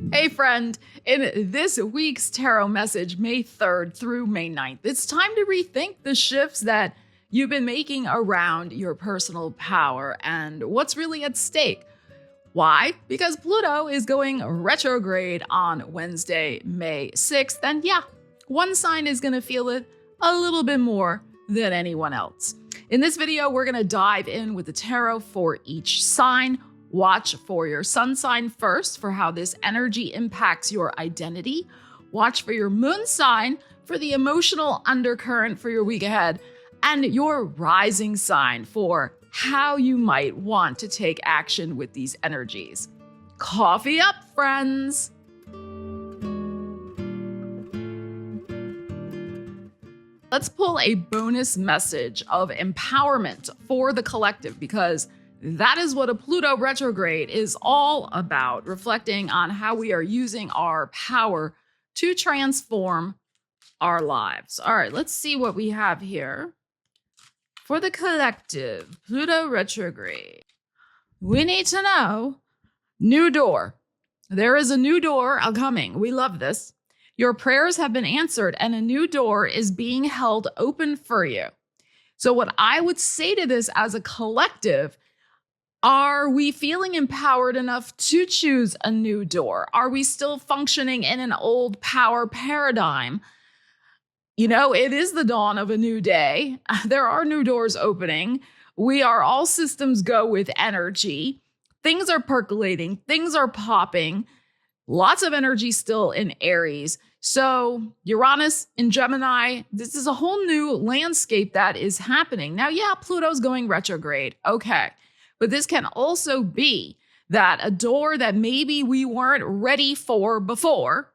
Hey friend, in this week's tarot message, May 3rd through May 9th, it's time to rethink the shifts that you've been making around your personal power and what's really at stake. Why? Because Pluto is going retrograde on Wednesday, May 6th, and yeah, one sign is going to feel it a little bit more than anyone else. In this video, we're going to dive in with the tarot for each sign. Watch for your sun sign first for how this energy impacts your identity. Watch for your moon sign for the emotional undercurrent for your week ahead. And your rising sign for how you might want to take action with these energies. Coffee up, friends! Let's pull a bonus message of empowerment for the collective, because that is what a Pluto retrograde is all about, reflecting on how we are using our power to transform our lives. All right, let's see what we have here. For the collective, Pluto retrograde, we need to know, new door. There is a new door coming. We love this. Your prayers have been answered and a new door is being held open for you. So what I would say to this as a collective, are we feeling empowered enough to choose a new door? Are we still functioning in an old power paradigm? You know, it is the dawn of a new day. There are new doors opening. We are all systems go with energy. Things are percolating. Things are popping. Lots of energy still in Aries. So Uranus in Gemini, this is a whole new landscape that is happening. Now, yeah, Pluto's going retrograde. Okay. But this can also be that a door that maybe we weren't ready for before,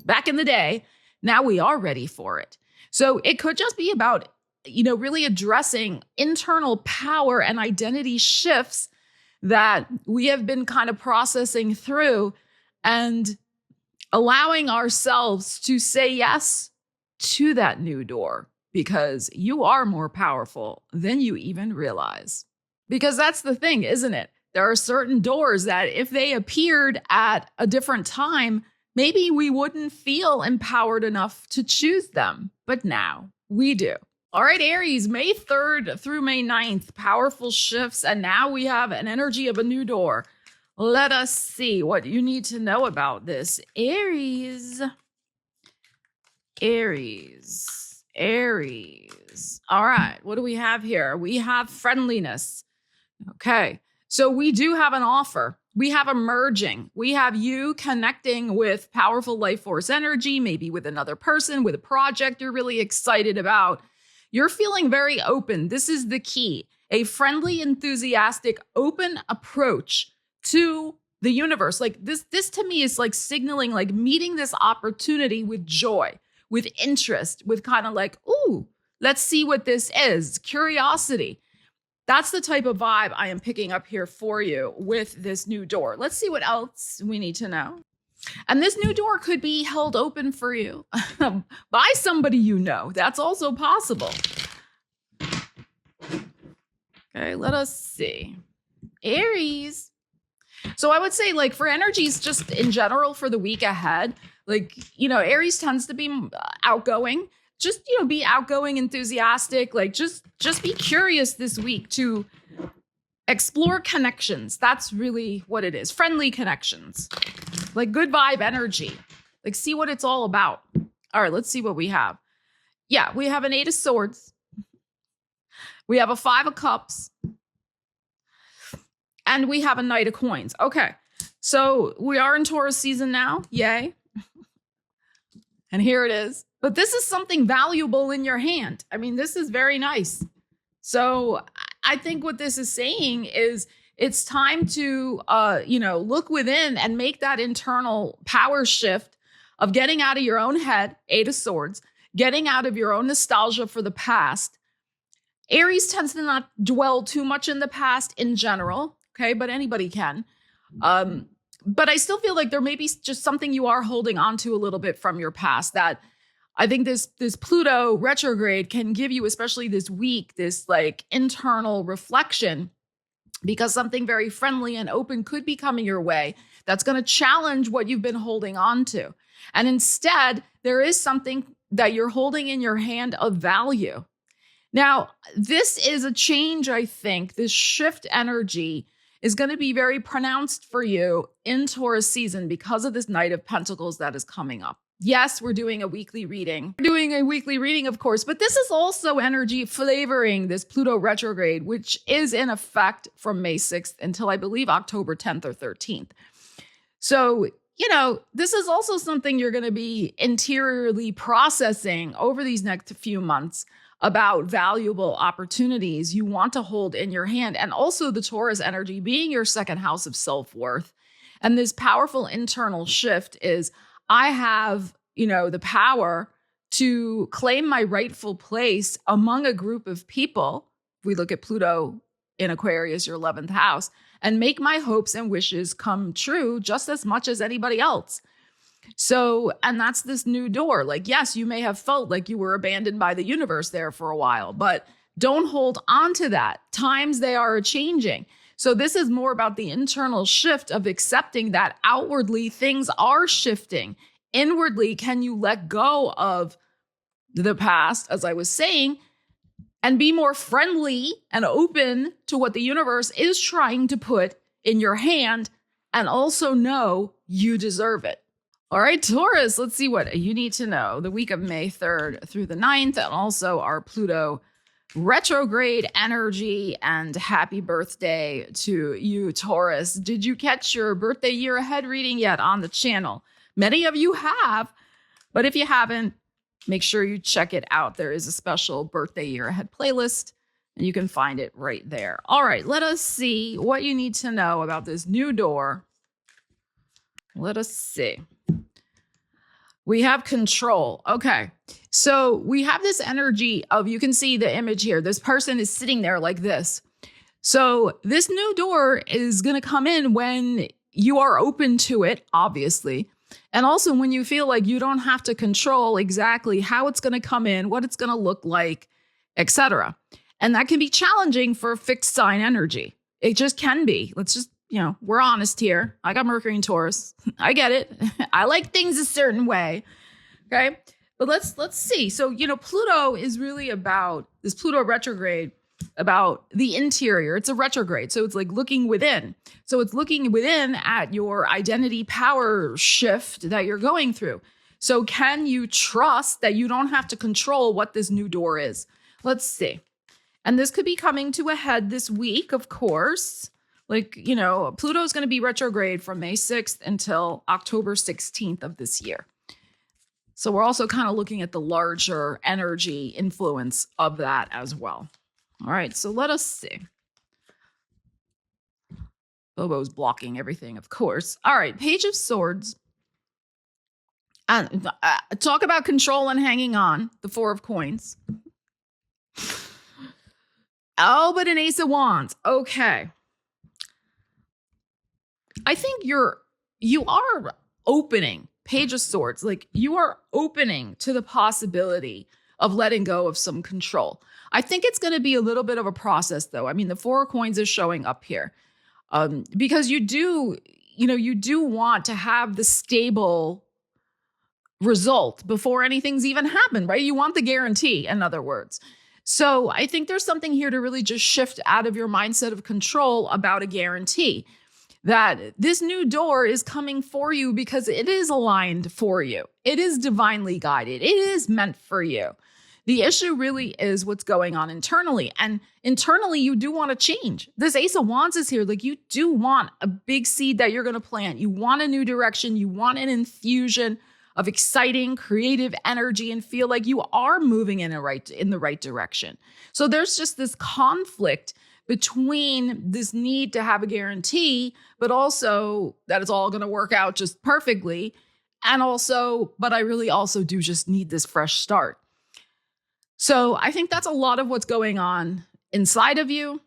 back in the day, now we are ready for it. So it could just be about, really addressing internal power and identity shifts that we have been kind of processing through and allowing ourselves to say yes to that new door, because you are more powerful than you even realize. Because that's the thing, isn't it? There are certain doors that if they appeared at a different time, maybe we wouldn't feel empowered enough to choose them. But now we do. All right, Aries, May 3rd through May 9th, powerful shifts. And now we have an energy of a new door. Let us see what you need to know about this. Aries. All right, what do we have here? We have friendliness. Okay, so we do have an offer. We have a merging. We have you connecting with powerful life force energy, maybe with another person, with a project you're really excited about. You're feeling very open. This is the key. A friendly, enthusiastic, open approach to the universe. Like this to me is like signaling, like meeting this opportunity with joy, with interest, with kind of like, ooh, let's see what this is. Curiosity. That's the type of vibe I am picking up here for you with this new door. Let's see what else we need to know. And this new door could be held open for you by somebody you know. That's also possible. Okay, let us see. Aries. So I would say, like, for energies just in general for the week ahead, like, Aries tends to be outgoing. Just, be outgoing, enthusiastic, like just be curious this week to explore connections. That's really what it is. Friendly connections, like good vibe energy, like see what it's all about. All right, let's see what we have. Yeah, we have an 8 of Swords. We have a 5 of Cups. And we have a Knight of Coins. Okay, so we are in Taurus season now. Yay. And here it is. But this is something valuable in your hand. I mean, this is very nice. So I think what this is saying is it's time to, look within and make that internal power shift of getting out of your own head, 8 of Swords, getting out of your own nostalgia for the past. Aries tends to not dwell too much in the past in general, okay? But anybody can. But I still feel like there may be just something you are holding on to a little bit from your past that I think this Pluto retrograde can give you, especially this week, this like internal reflection because something very friendly and open could be coming your way that's going to challenge what you've been holding on to. And instead, there is something that you're holding in your hand of value. Now, this is a change, I think. This shift energy is going to be very pronounced for you in Taurus season because of this Knight of Pentacles that is coming up. Yes, we're doing a weekly reading. We're doing a weekly reading, of course, but this is also energy flavoring this Pluto retrograde, which is in effect from May 6th until I believe October 10th or 13th. So, this is also something you're going to be interiorly processing over these next few months about valuable opportunities you want to hold in your hand. And also the Taurus energy being your second house of self-worth. And this powerful internal shift is, I have, the power to claim my rightful place among a group of people. If we look at Pluto in Aquarius, your 11th house, and make my hopes and wishes come true just as much as anybody else. So, and that's this new door. Like, yes, you may have felt like you were abandoned by the universe there for a while, but don't hold on to that. Times they are changing. So this is more about the internal shift of accepting that outwardly things are shifting. Inwardly, can you let go of the past, as I was saying, and be more friendly and open to what the universe is trying to put in your hand, and also know you deserve it. All right, Taurus, let's see what you need to know the week of May 3rd through the 9th, and also our Pluto retrograde energy. And happy birthday to you, Taurus. Did you catch your birthday year ahead reading yet on the channel? Many of you have, but if you haven't, make sure you check it out. There is a special birthday year ahead playlist, and you can find it right there. All right, let us see what you need to know about this new door. Let us see. We have control. Okay. So we have this energy of, you can see the image here. This person is sitting there like this. So this new door is going to come in when you are open to it, obviously. And also when you feel like you don't have to control exactly how it's going to come in, what it's going to look like, etc. And that can be challenging for fixed sign energy. It just can be. Let's just, we're honest here. I got Mercury in Taurus. I get it. I like things a certain way. Okay. But let's see. So, Pluto is really about this Pluto retrograde, about the interior. It's a retrograde. So it's like looking within. So it's looking within at your identity power shift that you're going through. So can you trust that you don't have to control what this new door is? Let's see. And this could be coming to a head this week, of course. Like, Pluto is going to be retrograde from May 6th until October 16th of this year. So we're also kind of looking at the larger energy influence of that as well. All right, so let us see. Bobo's blocking everything, of course. All right, Page of Swords. And talk about control and hanging on, the Four of Coins. Oh, but an Ace of Wands. Okay. I think you are opening, Page of Swords, like you are opening to the possibility of letting go of some control. I think it's going to be a little bit of a process, though. I mean, the Four of Coins is showing up here because you do want to have the stable result before anything's even happened, right? You want the guarantee, in other words. So I think there's something here to really just shift out of your mindset of control about a guarantee. That this new door is coming for you because it is aligned for you. It is divinely guided. It is meant for you. The issue really is what's going on internally. And internally, you do want to change. This Ace of Wands is here. Like, you do want a big seed that you're going to plant. You want a new direction. You want an infusion of exciting, creative energy and feel like you are moving in the right direction. So there's just this conflict between this need to have a guarantee, but also that it's all going to work out just perfectly. And also, but I really also do just need this fresh start. So I think that's a lot of what's going on inside of you.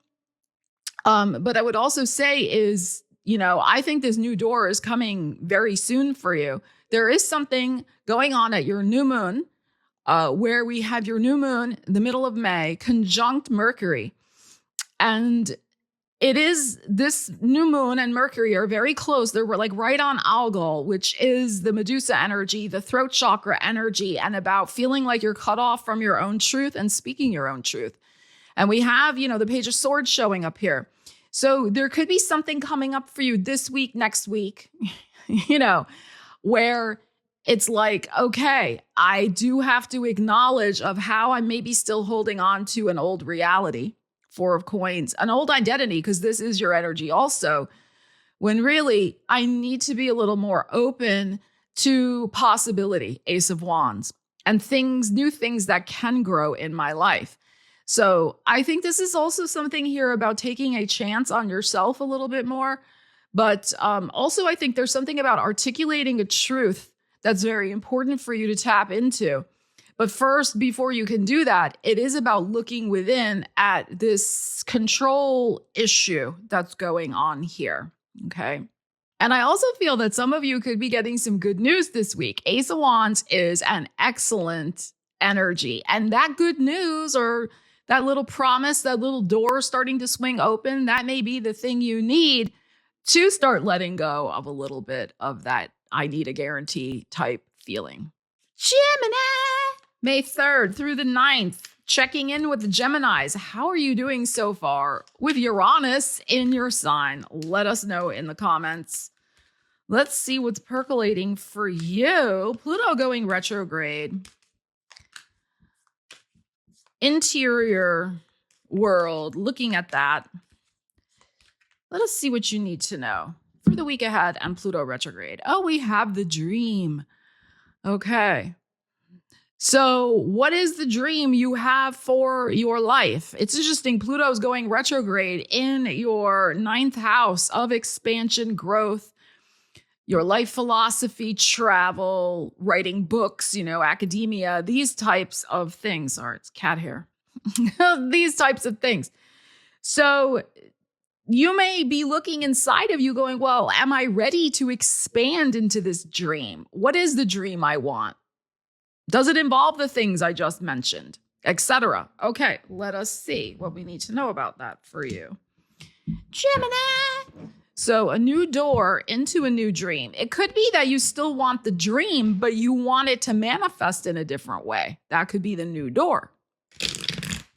But I would also say is, I think this new door is coming very soon for you. There is something going on at your new moon, where we have your new moon in the middle of May, conjunct Mercury. And it is, this new moon and Mercury are very close. They're like right on Algol, which is the Medusa energy, the throat chakra energy, and about feeling like you're cut off from your own truth and speaking your own truth. And we have, the Page of Swords showing up here. So there could be something coming up for you this week, next week, where it's like, okay, I do have to acknowledge of how I may be still holding on to an old reality, Four of Coins, an old identity, because this is your energy also, when really I need to be a little more open to possibility, Ace of Wands, and new things that can grow in my life. So I think this is also something here about taking a chance on yourself a little bit more. But also, I think there's something about articulating a truth that's very important for you to tap into. But first, before you can do that, it is about looking within at this control issue that's going on here. Okay. And I also feel that some of you could be getting some good news this week. Ace of Wands is an excellent energy. And that good news, or that little promise, that little door starting to swing open, that may be the thing you need to start letting go of a little bit of that I need a guarantee type feeling. Gemini, May 3rd through the 9th, checking in with the Geminis. How are you doing so far with Uranus in your sign? Let us know in the comments. Let's see what's percolating for you. Pluto going retrograde. Interior world, looking at that. Let us see what you need to know for the week ahead and Pluto retrograde. Oh, we have the dream. Okay. So what is the dream you have for your life? It's interesting. Pluto's going retrograde in your 9th house of expansion, growth, your life philosophy, travel, writing books, academia, these types of things. Sorry, it's cat hair. These types of things. So you may be looking inside of you going, well, am I ready to expand into this dream? What is the dream I want? Does it involve the things I just mentioned, etc.? Okay, let us see what we need to know about that for you. Gemini. So a new door into a new dream. It could be that you still want the dream, but you want it to manifest in a different way. That could be the new door.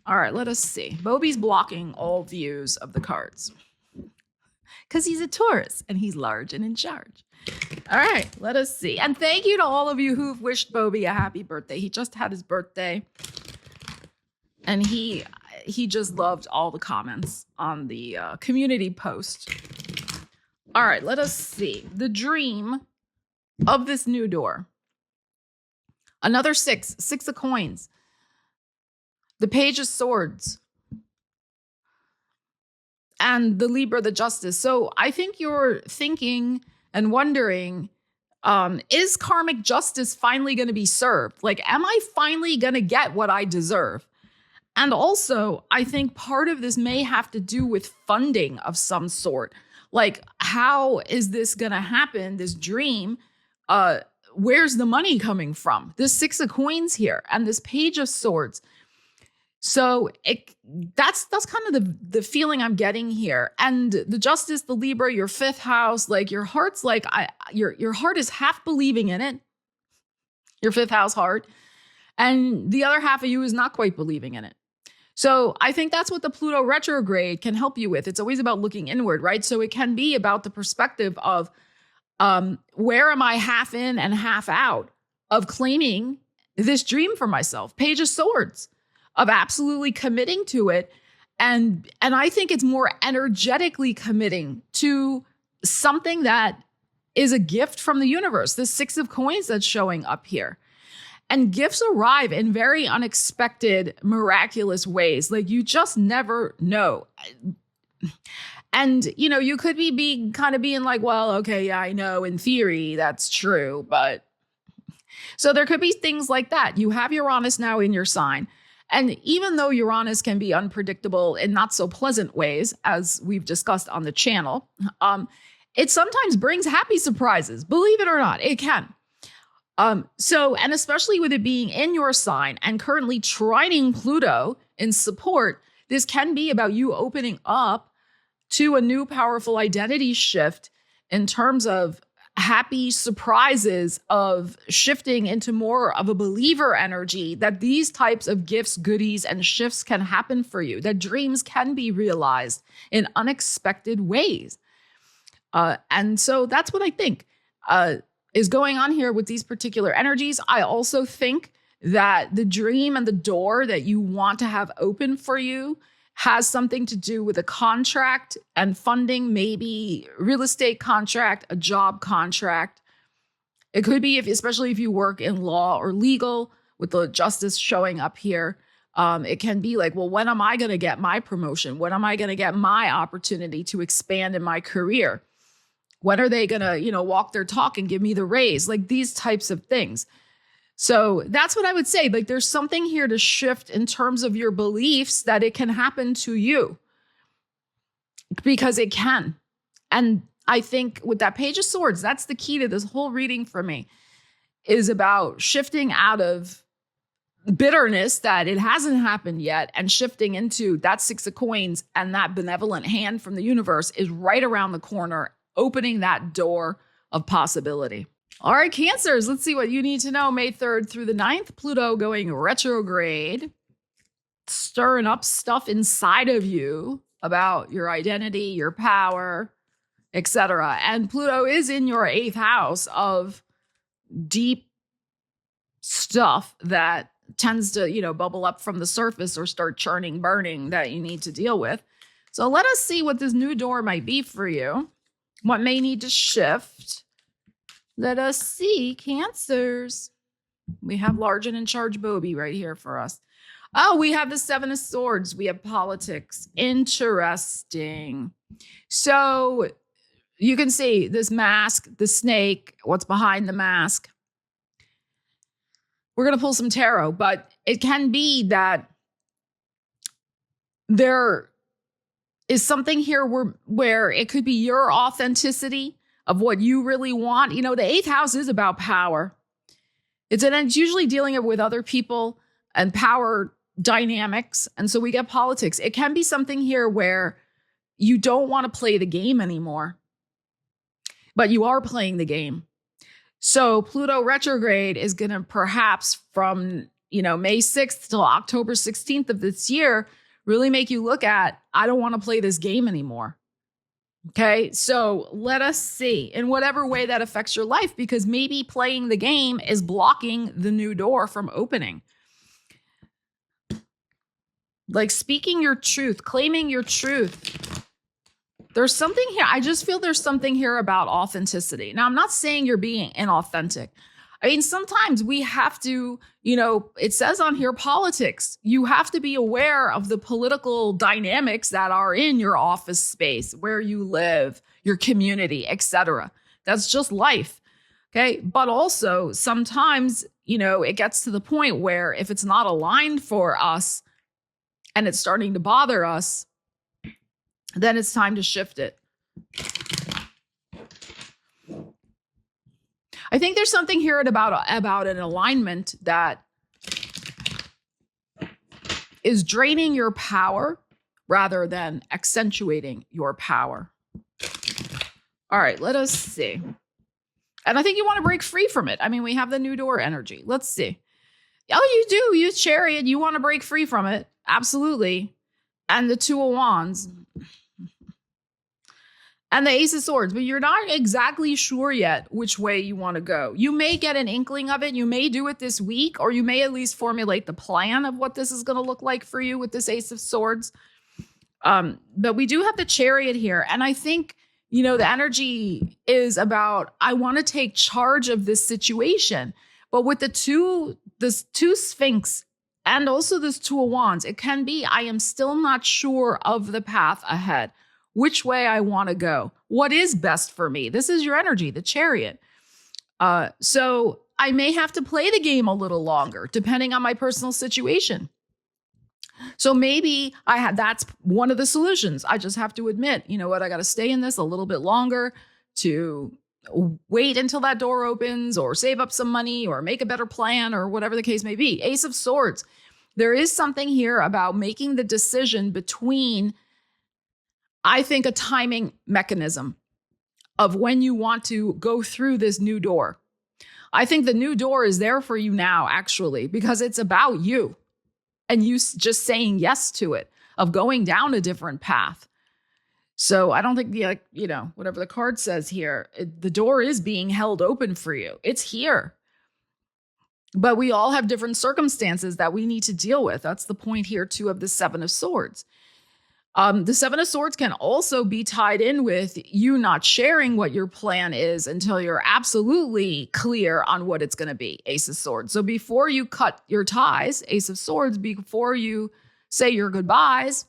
All right, let us see. Bobby's blocking all views of the cards because he's a Taurus and he's large and in charge. All right, let us see. And thank you to all of you who've wished Bobby a happy birthday. He just had his birthday. And he just loved all the comments on the community post. All right, let us see. The dream of this new door. Another 6 of coins. The Page of Swords. And the Libra, the Justice. So I think you're thinking and wondering, is karmic justice finally going to be served? Like, am I finally going to get what I deserve? And also, I think part of this may have to do with funding of some sort. Like, how is this going to happen, this dream? Where's the money coming from? This 6 of coins here and this Page of Swords. So that's kind of the feeling I'm getting here. And the Justice, the Libra, your 5th house, like your heart's like, your heart is half believing in it, your 5th house heart. And the other half of you is not quite believing in it. So I think that's what the Pluto retrograde can help you with. It's always about looking inward, right? So it can be about the perspective of where am I half in and half out of claiming this dream for myself? Page of Swords, of absolutely committing to it. And I think it's more energetically committing to something that is a gift from the universe. This 6 of coins that's showing up here. And gifts arrive in very unexpected, miraculous ways. Like, you just never know. And, you could be being like, well, okay, yeah, I know in theory that's true. But so there could be things like that. You have Uranus now in your sign. And even though Uranus can be unpredictable in not so pleasant ways, as we've discussed on the channel, it sometimes brings happy surprises. Believe it or not, it can. And especially with it being in your sign and currently trining Pluto in support, this can be about you opening up to a new powerful identity shift in terms of happy surprises of shifting into more of a believer energy, that these types of gifts, goodies, and shifts can happen for you, that dreams can be realized in unexpected ways. And so that's what I think is going on here with these particular energies. I also think that the dream and the door that you want to have open for you has something to do with a contract and funding, maybe real estate contract, a job contract. It could be, especially if you work in law or legal, with the justice showing up here. It can be like, well, when am I going to get my promotion? When am I going to get my opportunity to expand in my career? When are they going to, walk their talk and give me the raise? Like these types of things. So that's what I would say. Like there's something here to shift in terms of your beliefs that it can happen to you, because it can. And I think with that Page of Swords, that's the key to this whole reading for me, is about shifting out of bitterness that it hasn't happened yet and shifting into that Six of Coins, and that benevolent hand from the universe is right around the corner, opening that door of possibility. All right, Cancers, let's see what you need to know. May 3rd through the 9th, Pluto going retrograde, stirring up stuff inside of you about your identity, your power, etc. And Pluto is in your 8th house of deep stuff that tends to, bubble up from the surface or start churning, burning, that you need to deal with. So let us see what this new door might be for you. What may need to shift. Let us see, Cancers. We have Large and in Charge Bobby right here for us. Oh, we have the Seven of Swords. We have politics. Interesting. So you can see this mask, the snake, what's behind the mask. We're going to pull some tarot, but it can be that there is something here where it could be your authenticity of what you really want. The 8th house is about power. It's usually dealing with other people and power dynamics. And so we get politics. It can be something here where you don't want to play the game anymore, but you are playing the game. So Pluto retrograde is going to perhaps from, May 6th till October 16th of this year, really make you look at, I don't want to play this game anymore. Okay, so let us see in whatever way that affects your life, because maybe playing the game is blocking the new door from opening. Like speaking your truth, claiming your truth. There's something here. I just feel there's something here about authenticity. Now, I'm not saying you're being inauthentic. I mean, sometimes we have to, it says on here, politics. You have to be aware of the political dynamics that are in your office space, where you live, your community, etc. That's just life. Okay. But also sometimes, it gets to the point where if it's not aligned for us and it's starting to bother us, then it's time to shift it. I think there's something here about an alignment that is draining your power rather than accentuating your power. All right, let us see. And I think you want to break free from it. I mean, we have the new door energy. Let's see. Oh, you do. You Chariot. You want to break free from it. Absolutely. And the Two of Wands. And the Ace of Swords, but you're not exactly sure yet which way you want to go. You may get an inkling of it. You may do it this week, or you may at least formulate the plan of what this is going to look like for you with this Ace of Swords. But we do have the Chariot here. And I think, the energy is about, I want to take charge of this situation. But with this two Sphinx and also this Two of Wands, it can be, I am still not sure of the path ahead. Which way I want to go. What is best for me? This is your energy, the Chariot. So I may have to play the game a little longer, depending on my personal situation. So maybe that's one of the solutions. I just have to admit, I got to stay in this a little bit longer to wait until that door opens, or save up some money, or make a better plan, or whatever the case may be. Ace of Swords. There is something here about making the decision between I think, a timing mechanism of when you want to go through this new door. I think the new door is there for you now, actually, because it's about you and you just saying yes to it, of going down a different path. So I don't think whatever the card says here, the door is being held open for you. It's here. But we all have different circumstances that we need to deal with. That's the point here, too, of the Seven of Swords. The Seven of Swords can also be tied in with you not sharing what your plan is until you're absolutely clear on what it's going to be, Ace of Swords. So before you cut your ties, Ace of Swords, before you say your goodbyes,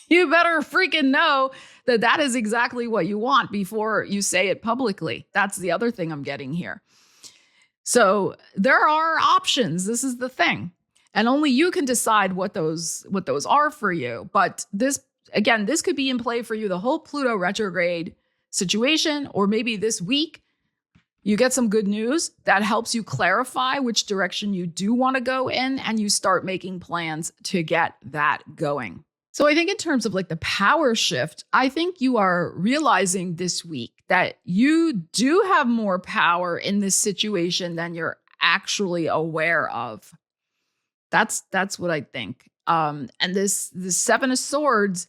you better freaking know that that is exactly what you want before you say it publicly. That's the other thing I'm getting here. So there are options. This is the thing. And only you can decide what those are for you. But this could be in play for you, the whole Pluto retrograde situation, or maybe this week you get some good news that helps you clarify which direction you do want to go in, and you start making plans to get that going. So I think in terms of like the power shift, I think you are realizing this week that you do have more power in this situation than you're actually aware of. That's what I think. And the Seven of Swords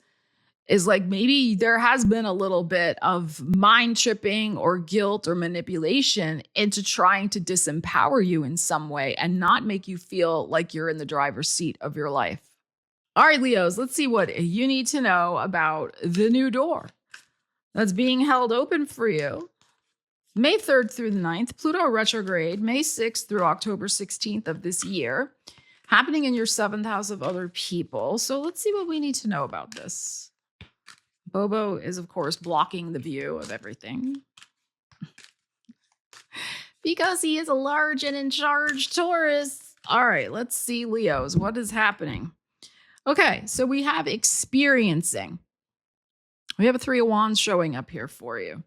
is like, maybe there has been a little bit of mind tripping or guilt or manipulation into trying to disempower you in some way and not make you feel like you're in the driver's seat of your life. All right, Leos, let's see what you need to know about the new door that's being held open for you. May 3rd through the 9th, Pluto retrograde, May 6th through October 16th of this year, happening in your 7th house of other people. So let's see what we need to know about this. Bobo is, of course, blocking the view of everything because he is a large and in charge Taurus. All right, let's see, Leos, what is happening? Okay, so we have experiencing. We have a Three of Wands showing up here for you.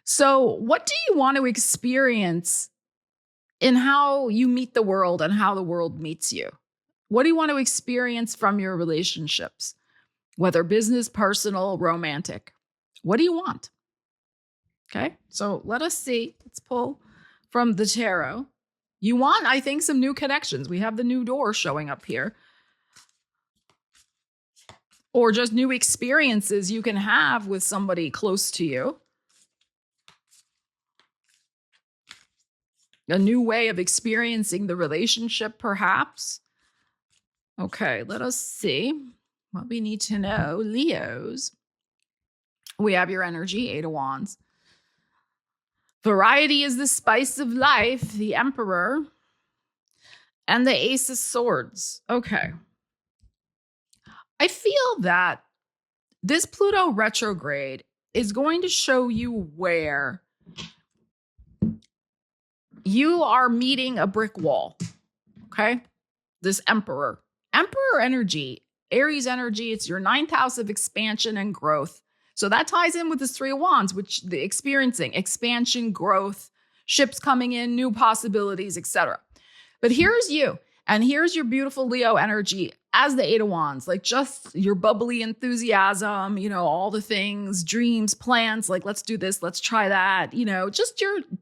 So what do you want to experience in how you meet the world and how the world meets you? What do you want to experience from your relationships? Whether business, personal, romantic. What do you want? Okay, so let us see. Let's pull from the tarot. You want, I think, some new connections. We have the new door showing up here. Or just new experiences you can have with somebody close to you. A new way of experiencing the relationship, perhaps. Okay, let us see what we need to know. Leos. We have your energy, Eight of Wands. Variety is the spice of life, the Emperor. And the Ace of Swords. Okay. I feel that this Pluto retrograde is going to show you where you are meeting a brick wall. Okay? This Emperor energy, Aries energy, it's your 9th house of expansion and growth. So that ties in with this Three of Wands, which the experiencing, expansion, growth, ships coming in, new possibilities, etc. But here's you, and here's your beautiful Leo energy as the Eight of Wands, like just your bubbly enthusiasm, all the things, dreams, plans, like let's do this, let's try that,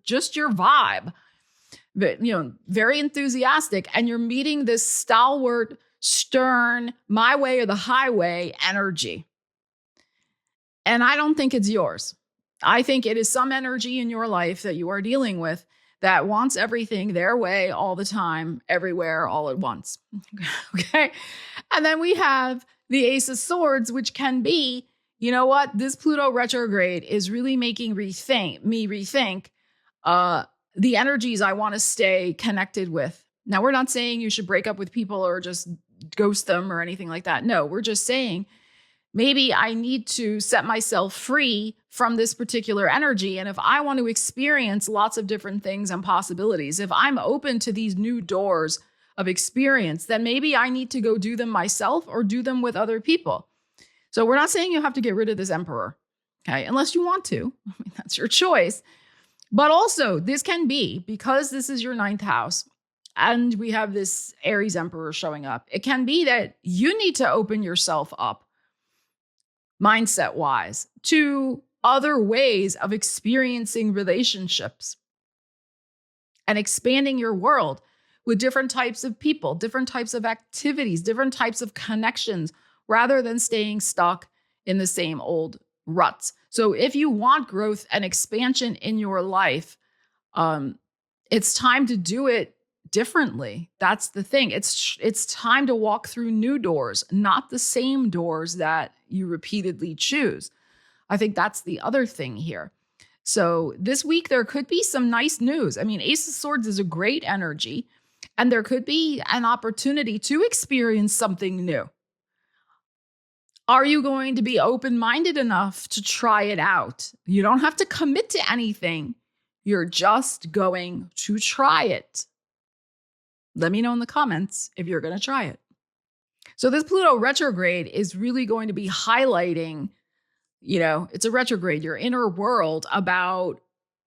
just your vibe. But, very enthusiastic, and you're meeting this stalwart, stern, my way or the highway energy. And I don't think it's yours. I think it is some energy in your life that you are dealing with that wants everything their way all the time, everywhere, all at once. Okay. And then we have the Ace of Swords, which can be, you know what? This Pluto retrograde is really making me rethink the energies I want to stay connected with. Now, we're not saying you should break up with people or just ghost them or anything like that. No, we're just saying maybe I need to set myself free from this particular energy. And if I want to experience lots of different things and possibilities, if I'm open to these new doors of experience, then maybe I need to go do them myself or do them with other people. So we're not saying you have to get rid of this Emperor, okay? Unless you want to. I mean, that's your choice. But also, this can be, because this is your 9th house, and we have this Aries Emperor showing up, it can be that you need to open yourself up mindset wise, to other ways of experiencing relationships and expanding your world with different types of people, different types of activities, different types of connections, rather than staying stuck in the same old ruts. So if you want growth and expansion in your life, it's time to do it differently. That's the thing. It's time to walk through new doors, not the same doors that you repeatedly choose. I think that's the other thing here. So this week, there could be some nice news. I mean, Ace of Swords is a great energy, and there could be an opportunity to experience something new. Are you going to be open-minded enough to try it out? You don't have to commit to anything. You're just going to try it. Let me know in the comments if you're going to try it. So this Pluto retrograde is really going to be highlighting, it's a retrograde, your inner world, about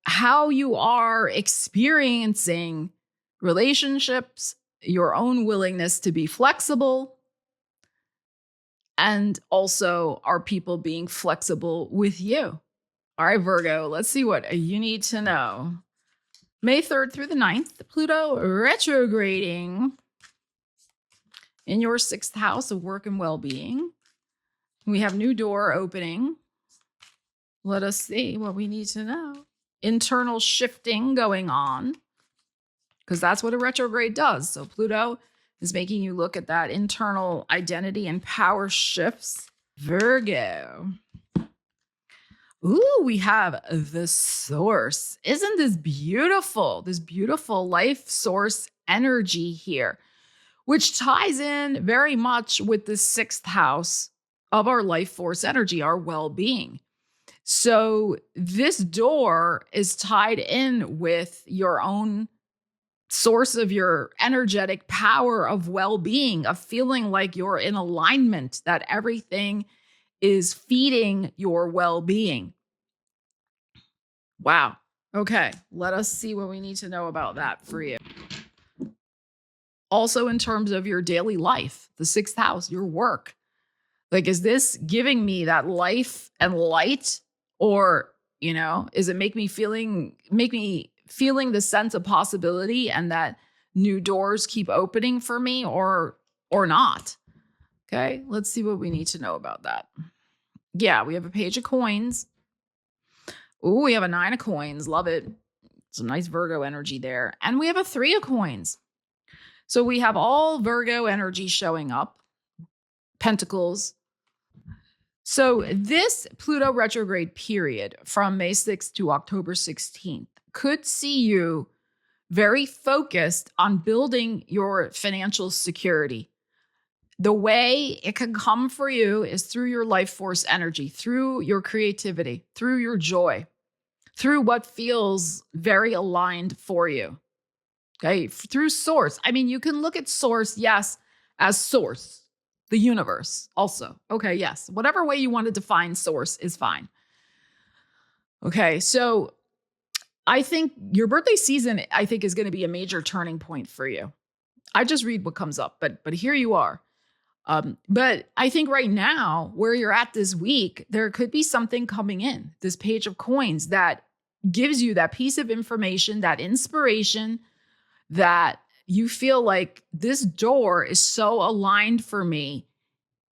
how you are experiencing relationships, your own willingness to be flexible, and also are people being flexible with you. All right, Virgo, let's see what you need to know. May 3rd through the 9th, Pluto retrograding in your 6th house of work and well-being. We have new door opening. Let us see what we need to know. Internal shifting going on, because that's what a retrograde does. So Pluto is making you look at that internal identity and power shifts. Virgo. Ooh, we have the source. Isn't this beautiful? This beautiful life source energy here, which ties in very much with the 6th house of our life force energy, our well-being. So this door is tied in with your own source of your energetic power of well-being, of feeling like you're in alignment, that everything is feeding your well-being. Wow. Okay. Let us see what we need to know about that for you. Also, in terms of your daily life, the 6th house, your work. Like, is this giving me that life and light? Or, is it make me feeling the sense of possibility and that new doors keep opening for me or not? Okay, let's see what we need to know about that. Yeah, we have a Page of Coins. Ooh, we have a 9 of Coins. Love it. Some nice Virgo energy there. And we have a 3 of Coins. So we have all Virgo energy showing up. Pentacles. So this Pluto retrograde period from May 6th to October 16th could see you very focused on building your financial security. The way it can come for you is through your life force energy, through your creativity, through your joy, through what feels very aligned for you. Okay, through source. I mean, you can look at source, yes, as source. The universe also. Okay, yes. Whatever way you want to define source is fine. Okay, so I think your birthday season, is going to be a major turning point for you. I just read what comes up, but here you are. But I think right now, where you're at this week, there could be something coming in, this Page of Coins, that gives you that piece of information, that inspiration, that you feel like this door is so aligned for me.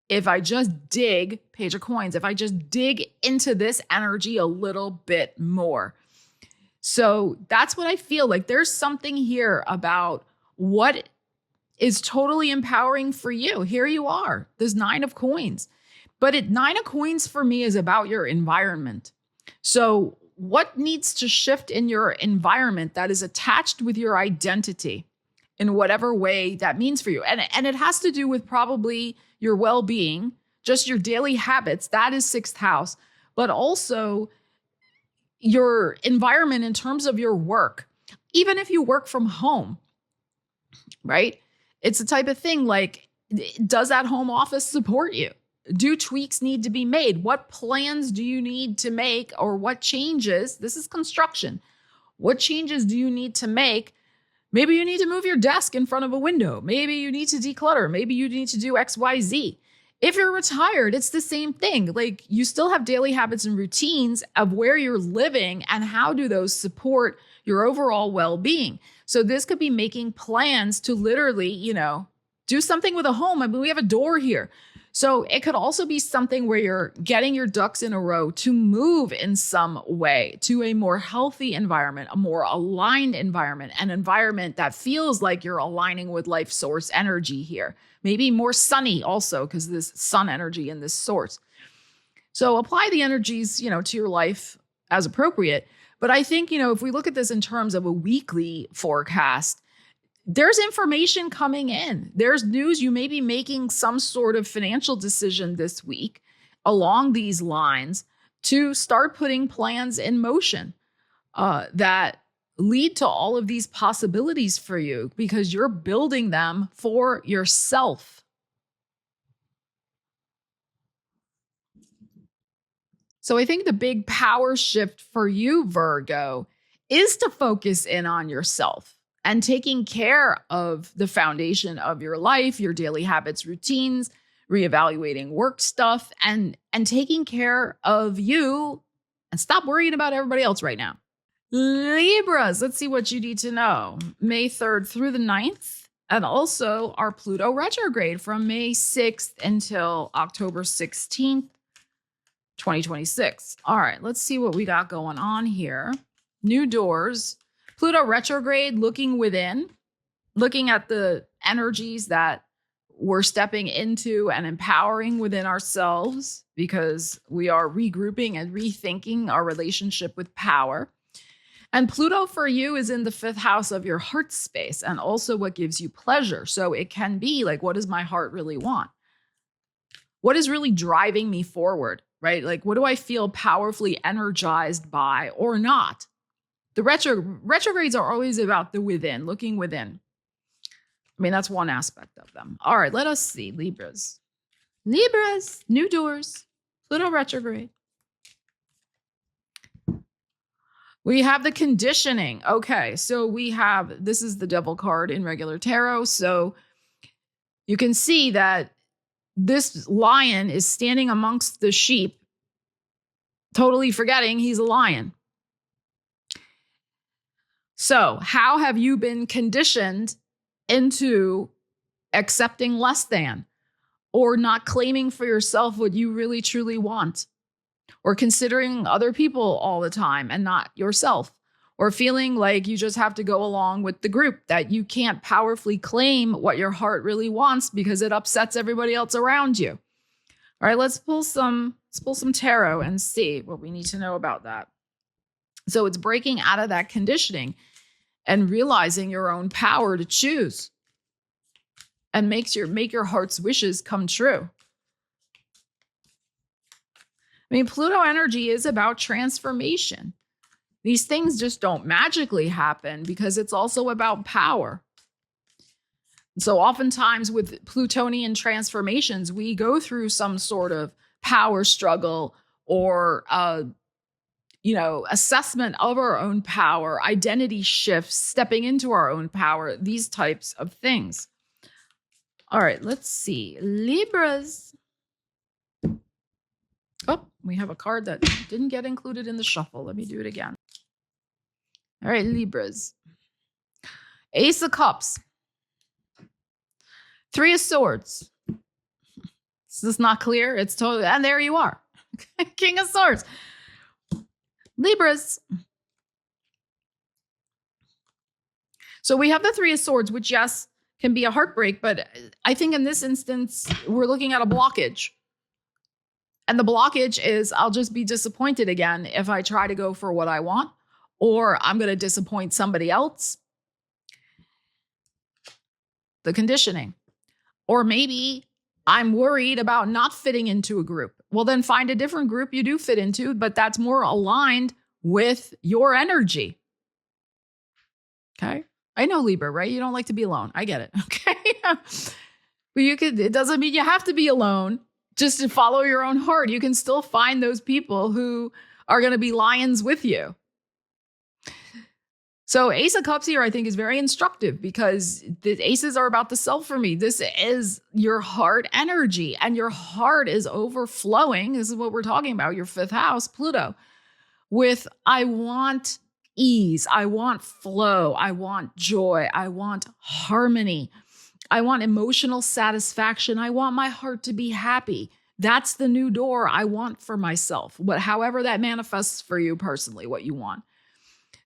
If I just dig, Page of Coins, if I just dig into this energy a little bit more. So that's what I feel like. There's something here about what is totally empowering for you. Here you are, this 9 of Coins. But 9 of Coins for me is about your environment. So what needs to shift in your environment that is attached with your identity in whatever way that means for you? And it has to do with probably your well-being, just your daily habits. That is 6th house, but also your environment in terms of your work. Even if you work from home, right? It's the type of thing like, does that home office support you? Do tweaks need to be made? What plans do you need to make, or what changes? This is construction. What changes do you need to make? Maybe you need to move your desk in front of a window. Maybe you need to declutter. Maybe you need to do X, Y, Z. If you're retired, it's the same thing. Like, you still have daily habits and routines of where you're living and how do those support your overall well-being. So this could be making plans to literally, do something with a home. I mean, we have a door here. So it could also be something where you're getting your ducks in a row to move in some way to a more healthy environment, a more aligned environment, an environment that feels like you're aligning with life source energy here. Maybe more sunny also, because this sun energy in this source. So apply the energies, to your life as appropriate. But I think, if we look at this in terms of a weekly forecast, there's information coming in. There's news. You may be making some sort of financial decision this week along these lines to start putting plans in motion that lead to all of these possibilities for you because you're building them for yourself. So I think the big power shift for you, Virgo, is to focus in on yourself and taking care of the foundation of your life, your daily habits, routines, reevaluating work stuff, and taking care of you, and stop worrying about everybody else right now. Libras, let's see what you need to know. May 3rd through the 9th, and also our Pluto retrograde from May 6th until October 16th, 2026. All right, let's see what we got going on here. New doors. Pluto retrograde, looking within, looking at the energies that we're stepping into and empowering within ourselves because we are regrouping and rethinking our relationship with power. And Pluto for you is in the 5th house of your heart space and also what gives you pleasure. So it can be like, what does my heart really want? What is really driving me forward, right? Like, what do I feel powerfully energized by or not? The retrogrades are always about the within, looking within. I mean, that's one aspect of them. All right, let us see. Libras, new doors, Pluto retrograde. We have the conditioning. Okay, so this is the Devil card in regular tarot. So you can see that this lion is standing amongst the sheep, totally forgetting he's a lion. So how have you been conditioned into accepting less than, or not claiming for yourself what you really truly want, or considering other people all the time and not yourself, or feeling like you just have to go along with the group, that you can't powerfully claim what your heart really wants because it upsets everybody else around you? All right, let's pull some tarot and see what we need to know about that. So it's breaking out of that conditioning and realizing your own power to choose and make your heart's wishes come true. I mean, Pluto energy is about transformation. These things just don't magically happen because it's also about power. So oftentimes with Plutonian transformations, we go through some sort of power struggle or assessment of our own power, identity shifts, stepping into our own power, these types of things. All right, let's see. Libras. Oh, we have a card that didn't get included in the shuffle. Let me do it again. All right, Libras. Ace of Cups. 3 of Swords. Is this not clear? It's totally, and there you are. King of Swords. Libras. So we have the 3 of Swords, which, yes, can be a heartbreak, but I think in this instance, we're looking at a blockage. And the blockage is I'll just be disappointed again if I try to go for what I want, or I'm going to disappoint somebody else. The conditioning. Or maybe I'm worried about not fitting into a group. Well, then find a different group you do fit into, but that's more aligned with your energy. Okay. I know, Libra, right? You don't like to be alone. I get it. Okay. But it doesn't mean you have to be alone just to follow your own heart. You can still find those people who are going to be lions with you. So Ace of Cups here, I think, is very instructive because the aces are about the self for me. This is your heart energy, and your heart is overflowing. This is what we're talking about, your 5th house, Pluto, with I want ease, I want flow, I want joy, I want harmony, I want emotional satisfaction, I want my heart to be happy. That's the new door I want for myself, however that manifests for you personally, what you want.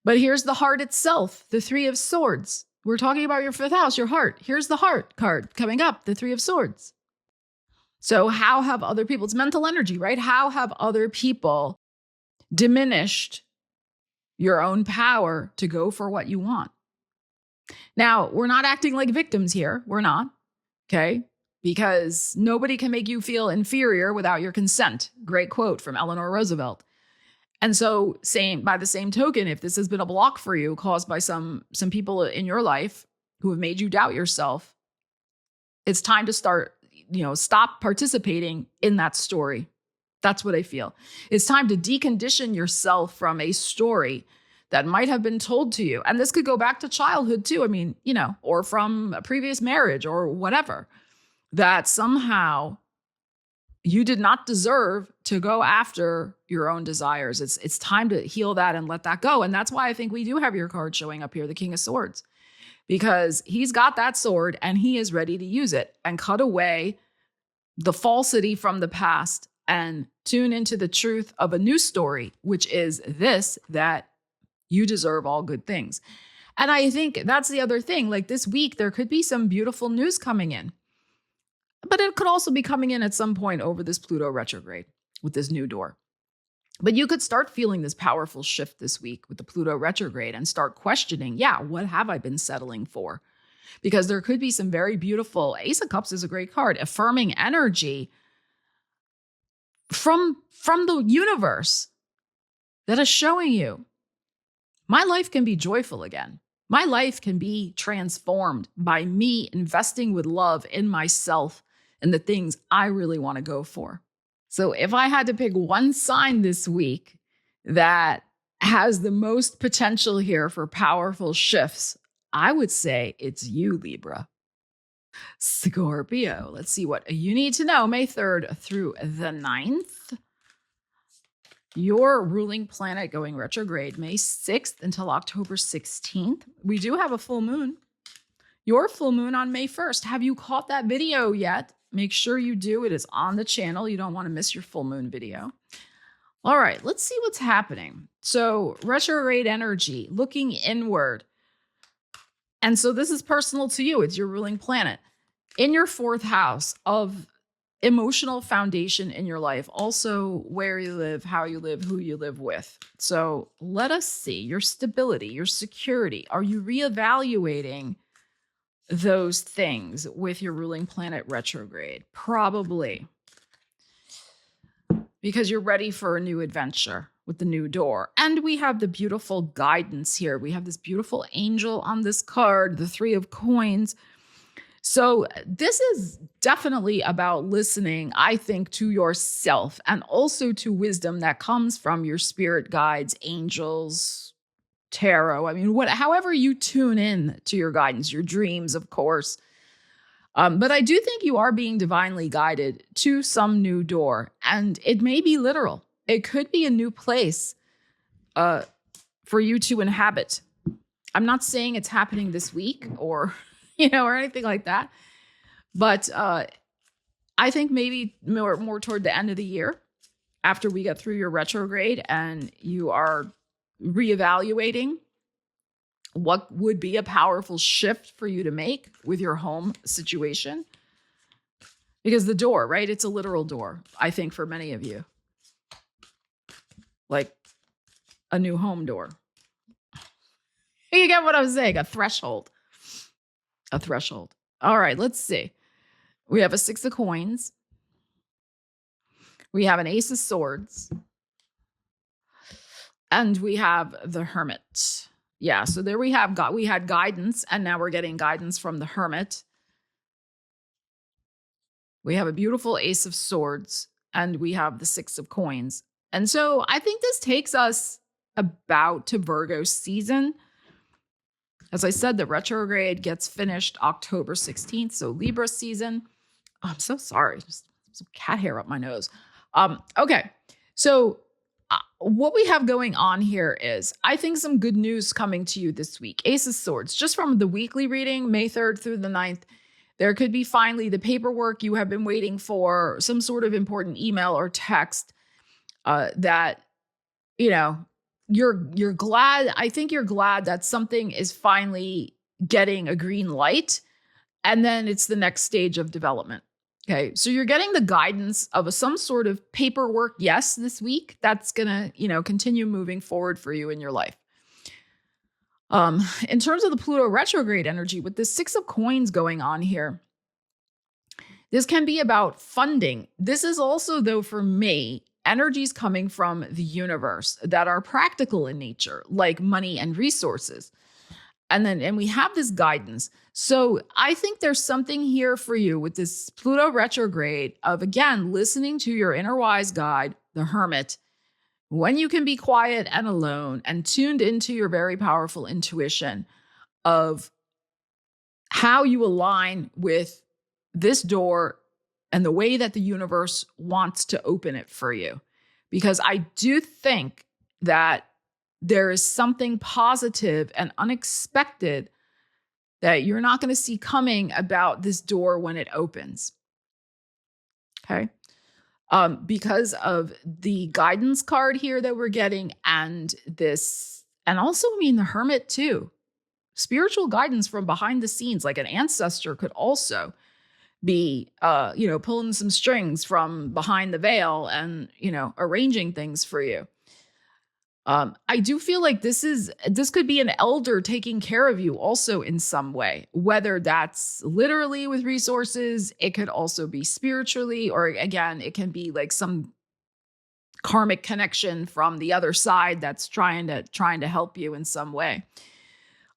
But here's the heart itself, the 3 of Swords. We're talking about your 5th house, your heart. Here's the heart card coming up, the 3 of Swords. So how have other people, it's mental energy, right? How have other people diminished your own power to go for what you want? Now, we're not acting like victims here. We're not, okay? Because nobody can make you feel inferior without your consent. Great quote from Eleanor Roosevelt. And so by the same token, if this has been a block for you caused by some people in your life who have made you doubt yourself, it's time to stop participating in that story. That's what I feel. It's time to decondition yourself from a story that might have been told to you. And this could go back to childhood too. I mean, or from a previous marriage or whatever, that somehow you did not deserve to go after your own desires. It's time to heal that and let that go. And that's why I think we do have your card showing up here, the King of Swords, because he's got that sword and he is ready to use it and cut away the falsity from the past and tune into the truth of a new story, which is that you deserve all good things. And I think that's the other thing. Like this week, there could be some beautiful news coming in. But it could also be coming in at some point over this Pluto retrograde with this new door. But you could start feeling this powerful shift this week with the Pluto retrograde and start questioning, what have I been settling for? Because there could be some very beautiful, Ace of Cups is a great card, affirming energy from the universe that is showing you, my life can be joyful again. My life can be transformed by me investing with love in myself and the things I really want to go for. So if I had to pick one sign this week that has the most potential here for powerful shifts, I would say it's you, Libra. Scorpio, let's see what you need to know May 3rd through the 9th. Your ruling planet going retrograde May 6th until October 16th. We do have a full moon. Your full moon on May 1st. Have you caught that video yet? Make sure you do. It is on the channel. You don't want to miss your full moon video. All right, let's see what's happening. So retrograde energy, looking inward. And so this is personal to you. It's your ruling planet. In your 4th house of emotional foundation in your life, also where you live, how you live, who you live with. So let us see your stability, your security. Are you reevaluating those things with your ruling planet retrograde? Probably. Because you're ready for a new adventure with the new door. And we have the beautiful guidance here. We have this beautiful angel on this card, the 3 of Coins. So this is definitely about listening, I think, to yourself and also to wisdom that comes from your spirit guides, angels, tarot. I mean, however you tune in to your guidance, your dreams, of course. But I do think you are being divinely guided to some new door, and it may be literal. It could be a new place for you to inhabit. I'm not saying it's happening this week or anything like that. But I think maybe more toward the end of the year, after we get through your retrograde and you are reevaluating what would be a powerful shift for you to make with your home situation. Because the door, right? It's a literal door, I think, for many of you. Like a new home door. You get what I'm saying? A threshold. A threshold. All right, let's see. We have a 6 of Coins. We have an Ace of Swords. And we have the Hermit. Yeah, so there we had guidance, and now we're getting guidance from the Hermit. We have a beautiful Ace of Swords, and we have the 6 of Coins. And so I think this takes us about to Virgo season. As I said, the retrograde gets finished October 16th, so Libra season. Oh, I'm so sorry. Just some cat hair up my nose. Okay, so what we have going on here is, I think, some good news coming to you this week. Ace of Swords, just from the weekly reading, May 3rd through the 9th, there could be finally the paperwork you have been waiting for, some sort of important email or text that, you know, you're glad. I think you're glad that something is finally getting a green light, and then it's the next stage of development. Okay, so you're getting the guidance of some sort of paperwork, yes, this week that's gonna, continue moving forward for you in your life. In terms of the Pluto retrograde energy, with the Six of Coins going on here, this can be about funding. This is also, though, for me, energies coming from the universe that are practical in nature, like money and resources. And we have this guidance. So I think there's something here for you with this Pluto retrograde of, again, listening to your inner wise guide, the Hermit, when you can be quiet and alone and tuned into your very powerful intuition of how you align with this door and the way that the universe wants to open it for you. Because I do think that there is something positive and unexpected that you're not going to see coming about this door when it opens. Okay. Because of the guidance card here that we're getting, and also, the Hermit too. Spiritual guidance from behind the scenes, like an ancestor could also be, pulling some strings from behind the veil and, arranging things for you. I do feel like this could be an elder taking care of you also in some way, whether that's literally with resources, it could also be spiritually, or again, it can be like some karmic connection from the other side that's trying to help you in some way.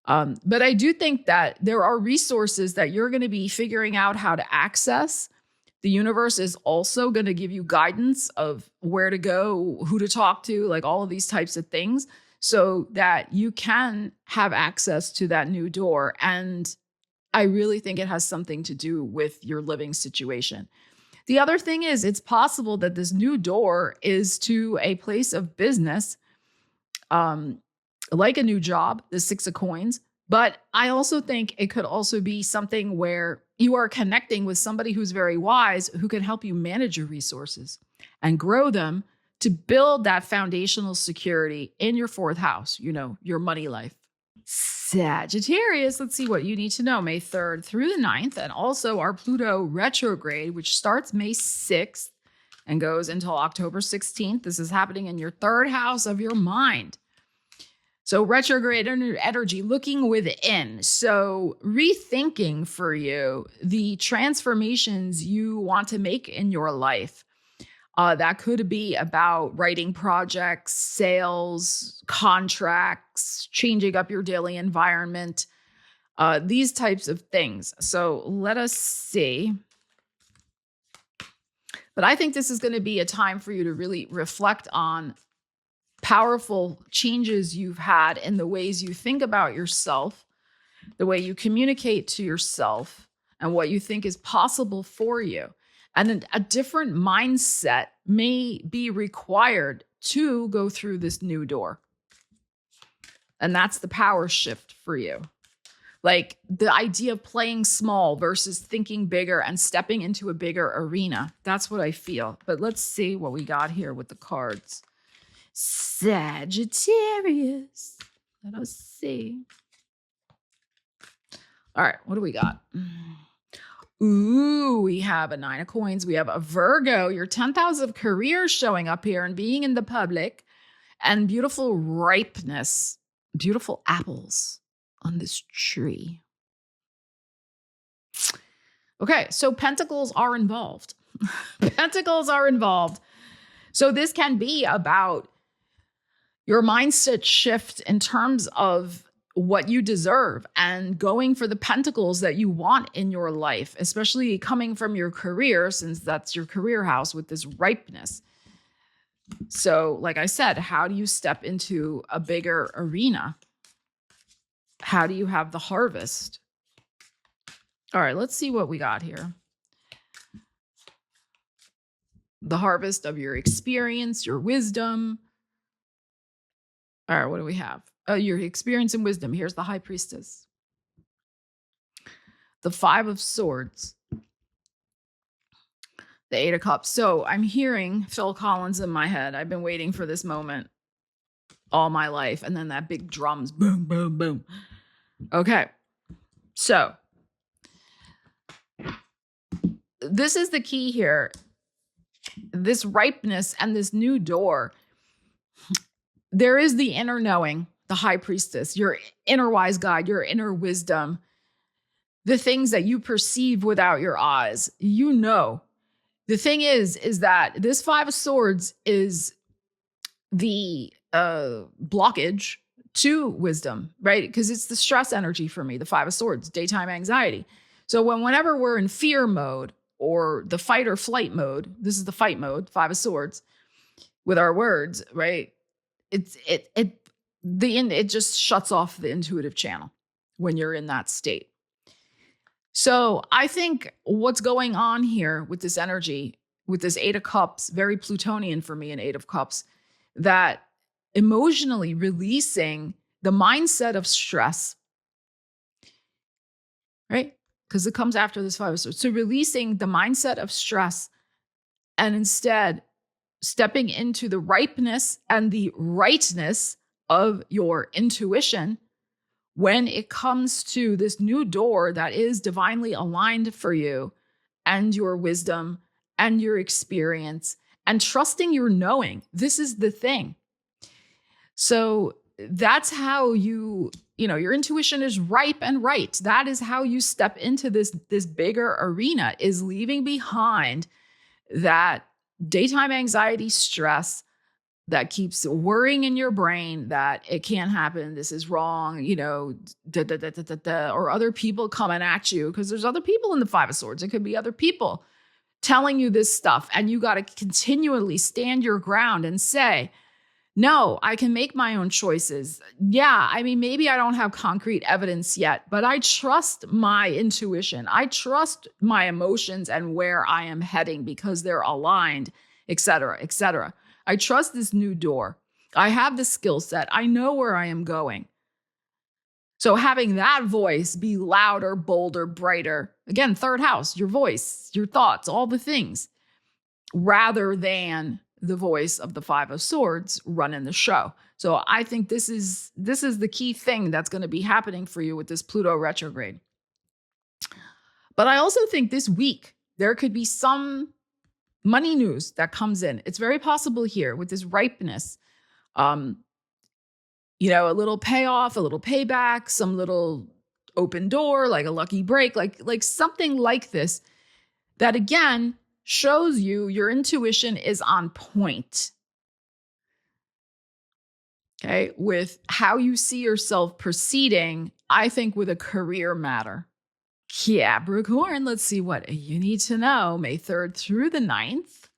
But I do think that there are resources that you're going to be figuring out how to access. The universe is also going to give you guidance of where to go, who to talk to, like all of these types of things, so that you can have access to that new door. And I really think it has something to do with your living situation. The other thing is, it's possible that this new door is to a place of business, like a new job, the Six of Coins. But I also think it could also be something where you are connecting with somebody who's very wise, who can help you manage your resources and grow them to build that foundational security in your fourth house, your money life. Sagittarius, let's see what you need to know. May 3rd through the 9th, and also our Pluto retrograde, which starts May 6th and goes until October 16th. This is happening in your third house of your mind. So retrograde energy, looking within. So rethinking for you the transformations you want to make in your life. That could be about writing projects, sales, contracts, changing up your daily environment, these types of things. So let us see. But I think this is going to be a time for you to really reflect on powerful changes you've had in the ways you think about yourself, the way you communicate to yourself, and what you think is possible for you. And a different mindset may be required to go through this new door. And that's the power shift for you. Like the idea of playing small versus thinking bigger and stepping into a bigger arena. That's what I feel. But let's see what we got here with the cards. Sagittarius. Let us see. All right, what do we got? Ooh, we have a 9 of Coins. We have a Virgo, your 10th house of career showing up here and being in the public, and beautiful ripeness, beautiful apples on this tree. Okay, so pentacles are involved. Pentacles are involved. So this can be about your mindset shift in terms of what you deserve and going for the pentacles that you want in your life, especially coming from your career, since that's your career house with this ripeness. So like I said, how do you step into a bigger arena? How do you have the harvest? All right, let's see what we got here. The harvest of your experience, your wisdom. All right, what do we have? Your experience and wisdom. Here's the High Priestess. The Five of Swords. The Eight of Cups. So I'm hearing Phil Collins in my head. I've been waiting for this moment all my life. And then that big drums, boom, boom, boom. Okay. So this is the key here. This ripeness and this new door. There is the inner knowing, the High Priestess, your inner wise guide, your inner wisdom, the things that you perceive without your eyes. You know. The thing is that this Five of Swords is the blockage to wisdom, right? Because it's the stress energy for me, the Five of Swords, daytime anxiety. So whenever we're in fear mode or the fight or flight mode, this is the fight mode, Five of Swords, with our words, right? It just shuts off the intuitive channel when you're in that state. So I think what's going on here with this energy, with this Eight of Cups, very Plutonian for me, an Eight of Cups, that emotionally releasing the mindset of stress, right? Because it comes after this Five of Swords. So releasing the mindset of stress and instead stepping into the ripeness and the rightness of your intuition when it comes to this new door that is divinely aligned for you and your wisdom and your experience and trusting your knowing. This is the thing. So that's how your intuition is ripe and right. That is how you step into this bigger arena, is leaving behind that daytime anxiety, stress that keeps worrying in your brain that it can't happen, this is wrong, or other people coming at you, because there's other people in the Five of Swords. It could be other people telling you this stuff, and you got to continually stand your ground and say, no, I can make my own choices. Yeah, I mean, maybe I don't have concrete evidence yet, but I trust my intuition. I trust my emotions and where I am heading because they're aligned, et cetera, et cetera. I trust this new door. I have the skill set. I know where I am going. So having that voice be louder, bolder, brighter, again, third house, your voice, your thoughts, all the things, rather than the voice of the Five of Swords running the show. So I think this is the key thing that's going to be happening for you with this Pluto retrograde. But I also think this week there could be some money news that comes in. It's very possible here with this ripeness, a little payoff, a little payback, some little open door, like a lucky break, like something like this, that again shows you your intuition is on point. Okay, with how you see yourself proceeding, I think with a career matter. Capricorn, let's see what you need to know May 3rd through the 9th,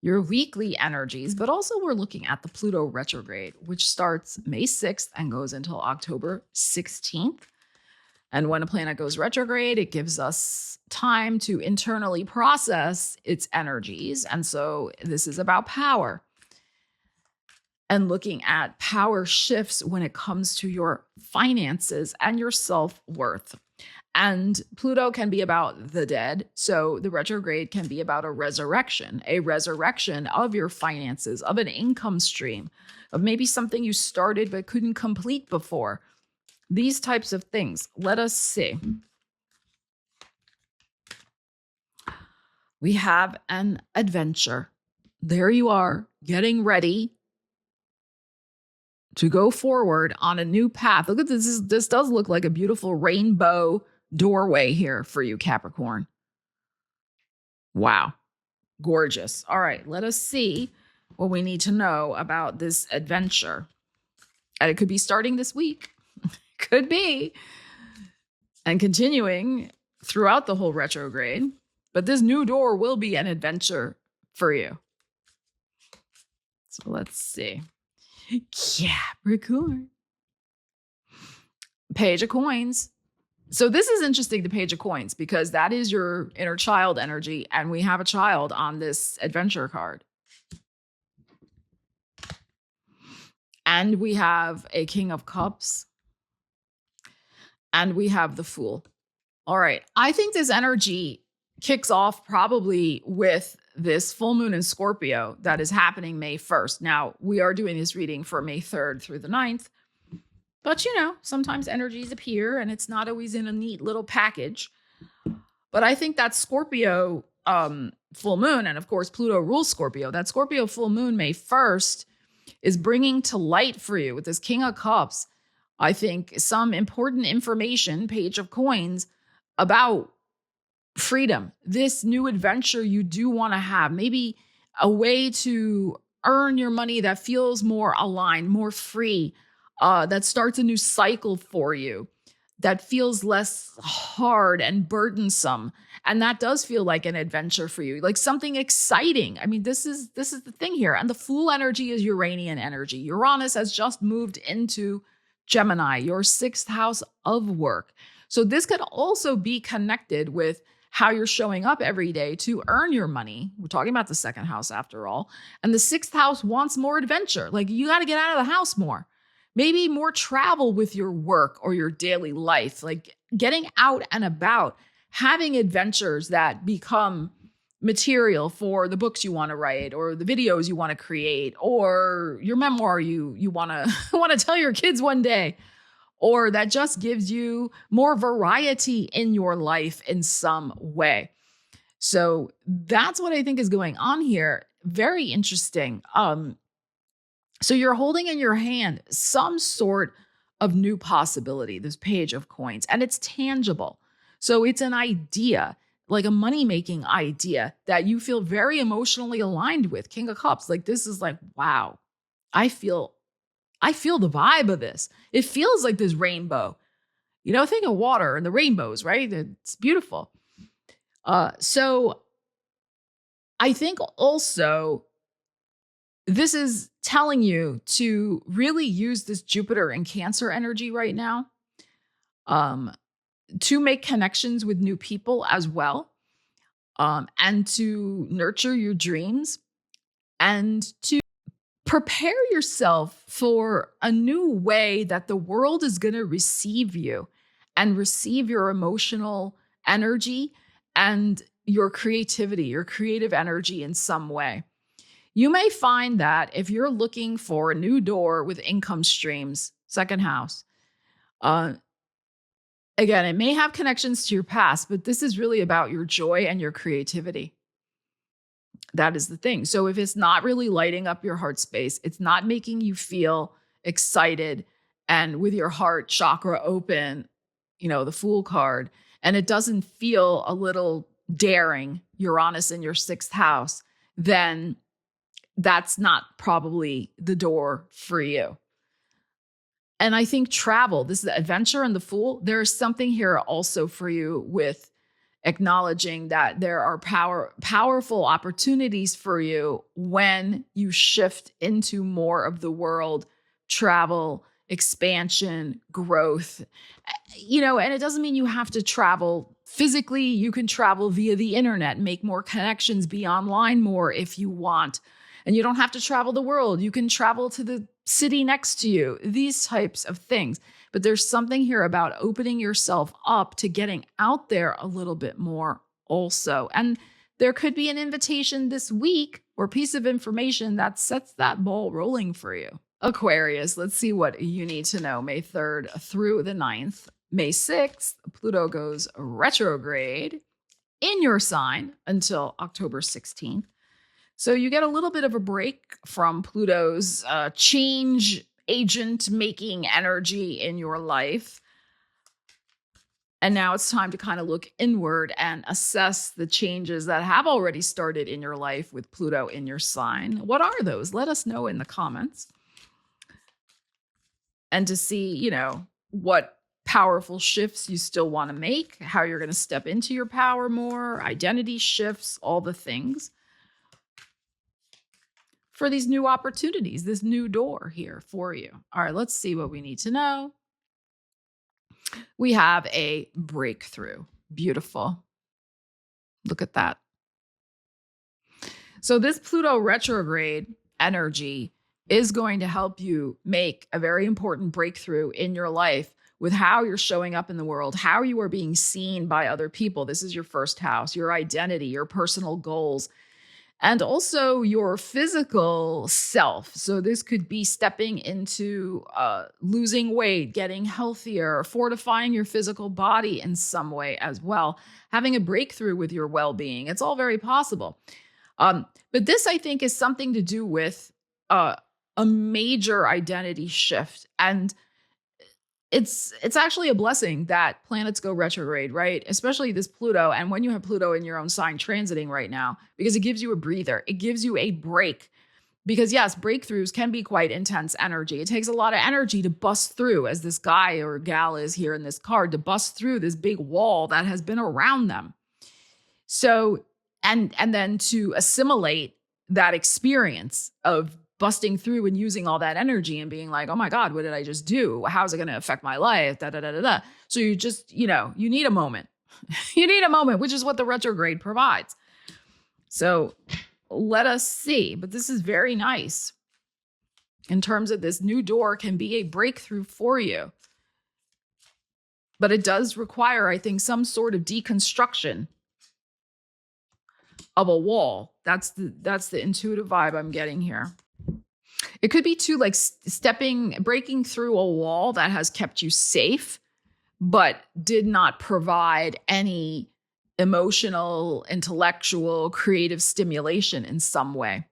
your weekly energies, but also we're looking at the Pluto retrograde, which starts May 6th and goes until October 16th. And when a planet goes retrograde, it gives us time to internally process its energies. And so this is about power and looking at power shifts when it comes to your finances and your self-worth. And Pluto can be about the dead. So the retrograde can be about a resurrection of your finances, of an income stream, of maybe something you started but couldn't complete before. These types of things. Let us see. We have an adventure. There you are, getting ready to go forward on a new path. Look at this. This does look like a beautiful rainbow doorway here for you, Capricorn. Wow. Gorgeous. All right, let us see what we need to know about this adventure. And it could be starting this week. Could be. And continuing throughout the whole retrograde. But this new door will be an adventure for you. So let's see. Capricorn. Page of Coins. So this is interesting, the Page of Coins, because that is your inner child energy. And we have a child on this adventure card. And we have a King of Cups. And we have the Fool. All right. I think this energy kicks off probably with this full moon in Scorpio that is happening May 1st. Now, we are doing this reading for May 3rd through the 9th. But, sometimes energies appear and it's not always in a neat little package. But I think that Scorpio full moon, and of course, Pluto rules Scorpio, that Scorpio full moon, May 1st, is bringing to light for you with this King of Cups, I think, some important information, Page of Coins, about freedom, this new adventure you do want to have, maybe a way to earn your money that feels more aligned, more free, that starts a new cycle for you, that feels less hard and burdensome. And that does feel like an adventure for you, like something exciting. I mean, this is the thing here. And the Fool energy is Uranian energy. Uranus has just moved into Gemini, your 6th house of work. So this could also be connected with how you're showing up every day to earn your money. We're talking about the 2nd house after all. And the 6th house wants more adventure. Like, you got to get out of the house more. Maybe more travel with your work or your daily life, like getting out and about, having adventures that become material for the books you want to write or the videos you want to create or your memoir you want to tell your kids one day, or that just gives you more variety in your life in some way. So that's what I think is going on here. Very interesting. So you're holding in your hand some sort of new possibility, this Page of Coins, and it's tangible. So it's an idea, like a money-making idea that you feel very emotionally aligned with. King of Cups, like this is like, wow, I feel the vibe of this. It feels like this rainbow. Think of water and the rainbows, right? It's beautiful. So I think also this is telling you to really use this Jupiter and Cancer energy right now to make connections with new people as well, and to nurture your dreams and to prepare yourself for a new way that the world is going to receive you and receive your emotional energy and your creativity, your creative energy in some way. You may find that if you're looking for a new door with income streams, 2nd house, again, it may have connections to your past, but this is really about your joy and your creativity. That is the thing. So if it's not really lighting up your heart space, it's not making you feel excited and with your heart chakra open, the Fool card, and it doesn't feel a little daring, Uranus in your 6th house, then that's not probably the door for you. And I think travel, this is the adventure and the Fool. There's something here also for you with acknowledging that there are powerful opportunities for you when you shift into more of the world, travel, expansion, growth. And it doesn't mean you have to travel physically. You can travel via the internet, make more connections, be online more if you want. And you don't have to travel the world. You can travel to the city next to you, these types of things. But there's something here about opening yourself up to getting out there a little bit more also. And there could be an invitation this week or piece of information that sets that ball rolling for you. Aquarius, let's see what you need to know May 3rd through the 9th. May 6th, Pluto goes retrograde in your sign until October 16th. So you get a little bit of a break from Pluto's change agent making energy in your life. And now it's time to kind of look inward and assess the changes that have already started in your life with Pluto in your sign. What are those? Let us know in the comments. And to see, what powerful shifts you still want to make, how you're going to step into your power more, identity shifts, all the things for these new opportunities, this new door here for you. All right, let's see what we need to know. We have a breakthrough. Beautiful. Look at that. So this Pluto retrograde energy is going to help you make a very important breakthrough in your life with how you're showing up in the world, how you are being seen by other people. This is your first house, your identity, your personal goals, and also your physical self. So this could be stepping into losing weight, getting healthier, fortifying your physical body in some way as well, having a breakthrough with your well-being. It's all very possible. But this, I think, is something to do with a major identity shift. And it's actually a blessing that planets go retrograde, right? Especially this Pluto. And when you have Pluto in your own sign transiting right now, because it gives you a breather, it gives you a break. Because yes, breakthroughs can be quite intense energy. It takes a lot of energy to bust through, as this guy or gal is here in this card, to bust through this big wall that has been around them. So, and then to assimilate that experience of busting through and using all that energy and being like, oh my God, what did I just do? How's it going to affect my life? Da, da, da, da, da. So you just, you need a moment. You need a moment, which is what the retrograde provides. So let us see. But this is very nice in terms of this new door can be a breakthrough for you. But it does require, I think, some sort of deconstruction of a wall. That's the intuitive vibe I'm getting here. It could be too like breaking through a wall that has kept you safe, but did not provide any emotional, intellectual, creative stimulation in some way.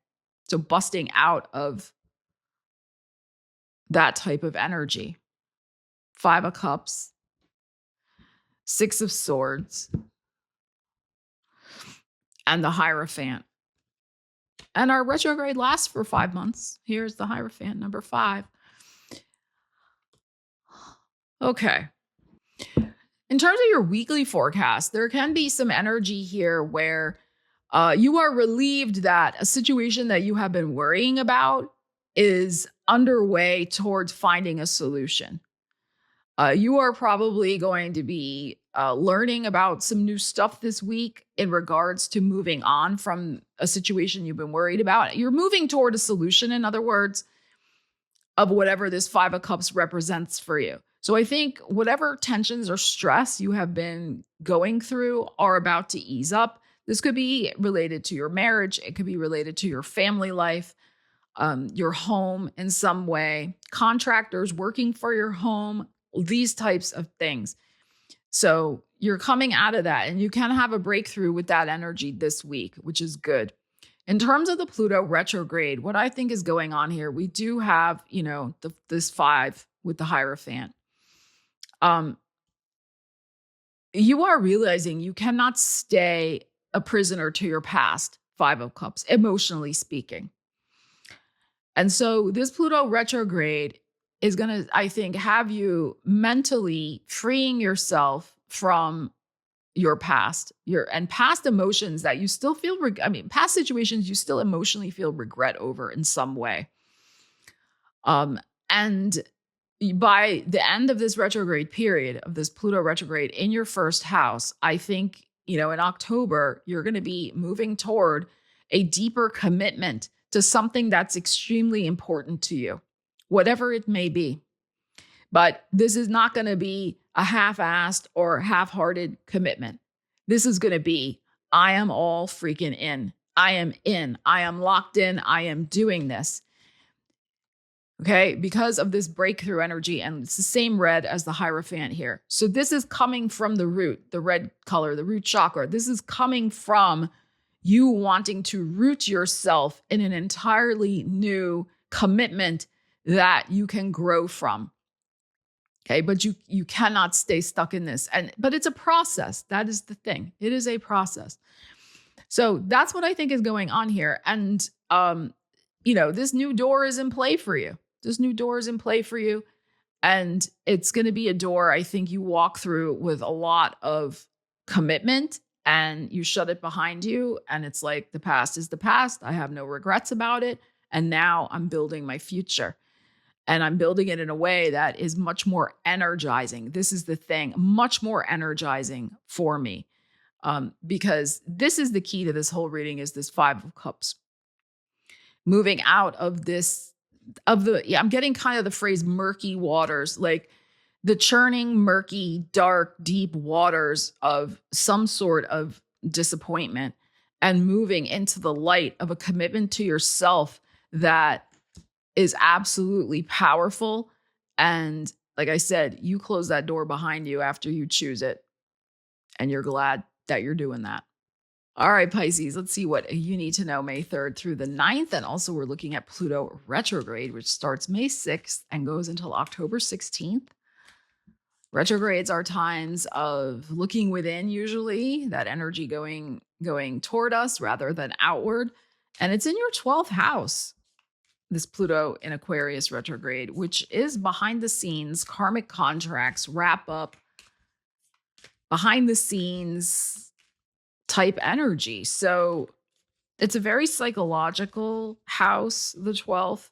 So busting out of that type of energy. 5 of Cups, 6 of Swords, and the Hierophant. And our retrograde lasts for 5 months. Here's the Hierophant, number 5. Okay. In terms of your weekly forecast, there can be some energy here where you are relieved that a situation that you have been worrying about is underway towards finding a solution. You are probably going to be learning about some new stuff this week in regards to moving on from a situation you've been worried about. You're moving toward a solution, in other words, of whatever this 5 of Cups represents for you. So I think whatever tensions or stress you have been going through are about to ease up. This could be related to your marriage. It could be related to your family life, your home in some way, contractors working for your home, these types of things. So you're coming out of that and you can have a breakthrough with that energy this week, which is good. In terms of the Pluto retrograde, what I think is going on here, we do have, this 5 with the Hierophant. You are realizing you cannot stay a prisoner to your past, 5 of Cups, emotionally speaking. And so this Pluto retrograde is going to, I think, have you mentally freeing yourself from your past, and past emotions that you still feel, past situations you still emotionally feel regret over in some way. And by the end of this retrograde period, of this Pluto retrograde in your first house, I think, in October, you're going to be moving toward a deeper commitment to something that's extremely important to you, whatever it may be. But this is not going to be a half-assed or half-hearted commitment. This is going to be, I am all freaking in. I am in. I am locked in. I am doing this. Okay, because of this breakthrough energy, and it's the same red as the Hierophant here. So this is coming from the root, the red color, the root chakra. This is coming from you wanting to root yourself in an entirely new commitment that you can grow from. Okay, but you cannot stay stuck in this. But it's a process. That is the thing. It is a process. So that's what I think is going on here. And this new door is in play for you. This new door is in play for you. And it's going to be a door I think you walk through with a lot of commitment, and you shut it behind you. And it's like, the past is the past. I have no regrets about it. And now I'm building my future. And I'm building it in a way that is much more energizing. This is the thing, much more energizing for me. Because this is the key to this whole reading, is this Five of Cups. Moving out of this, I'm getting kind of the phrase murky waters, like the churning, murky, dark, deep waters of some sort of disappointment, and moving into the light of a commitment to yourself that is absolutely powerful. And like I said, you close that door behind you after you choose it, and you're glad that you're doing that. All right, Pisces, let's see what you need to know May 3rd through the 9th. And also we're looking at Pluto Retrograde, which starts May 6th and goes until October 16th. Retrogrades are times of looking within, usually, that energy going toward us rather than outward. And it's in your 12th house, this Pluto in Aquarius retrograde, which is behind the scenes, karmic contracts, wrap up, behind the scenes type energy. So it's a very psychological house, the 12th.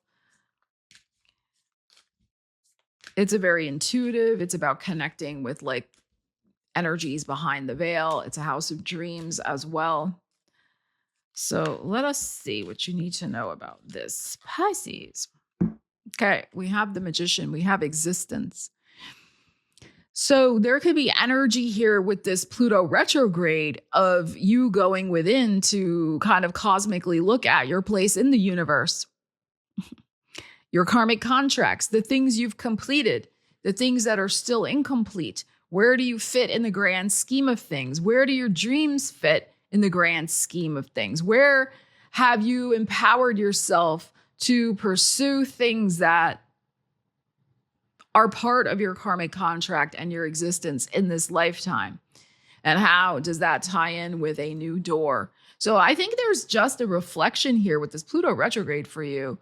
It's a very intuitive. It's about connecting with like energies behind the veil. It's a house of dreams as well. So let us see what you need to know about this, Pisces. Okay, we have the Magician. We have existence. So there could be energy here with this Pluto retrograde of you going within to kind of cosmically look at your place in the universe, your karmic contracts, the things you've completed, the things that are still incomplete. Where do you fit in the grand scheme of things? Where do your dreams fit in the grand scheme of things? Where have you empowered yourself to pursue things that are part of your karmic contract and your existence in this lifetime? And how does that tie in with a new door? So I think there's just a reflection here with this Pluto retrograde for you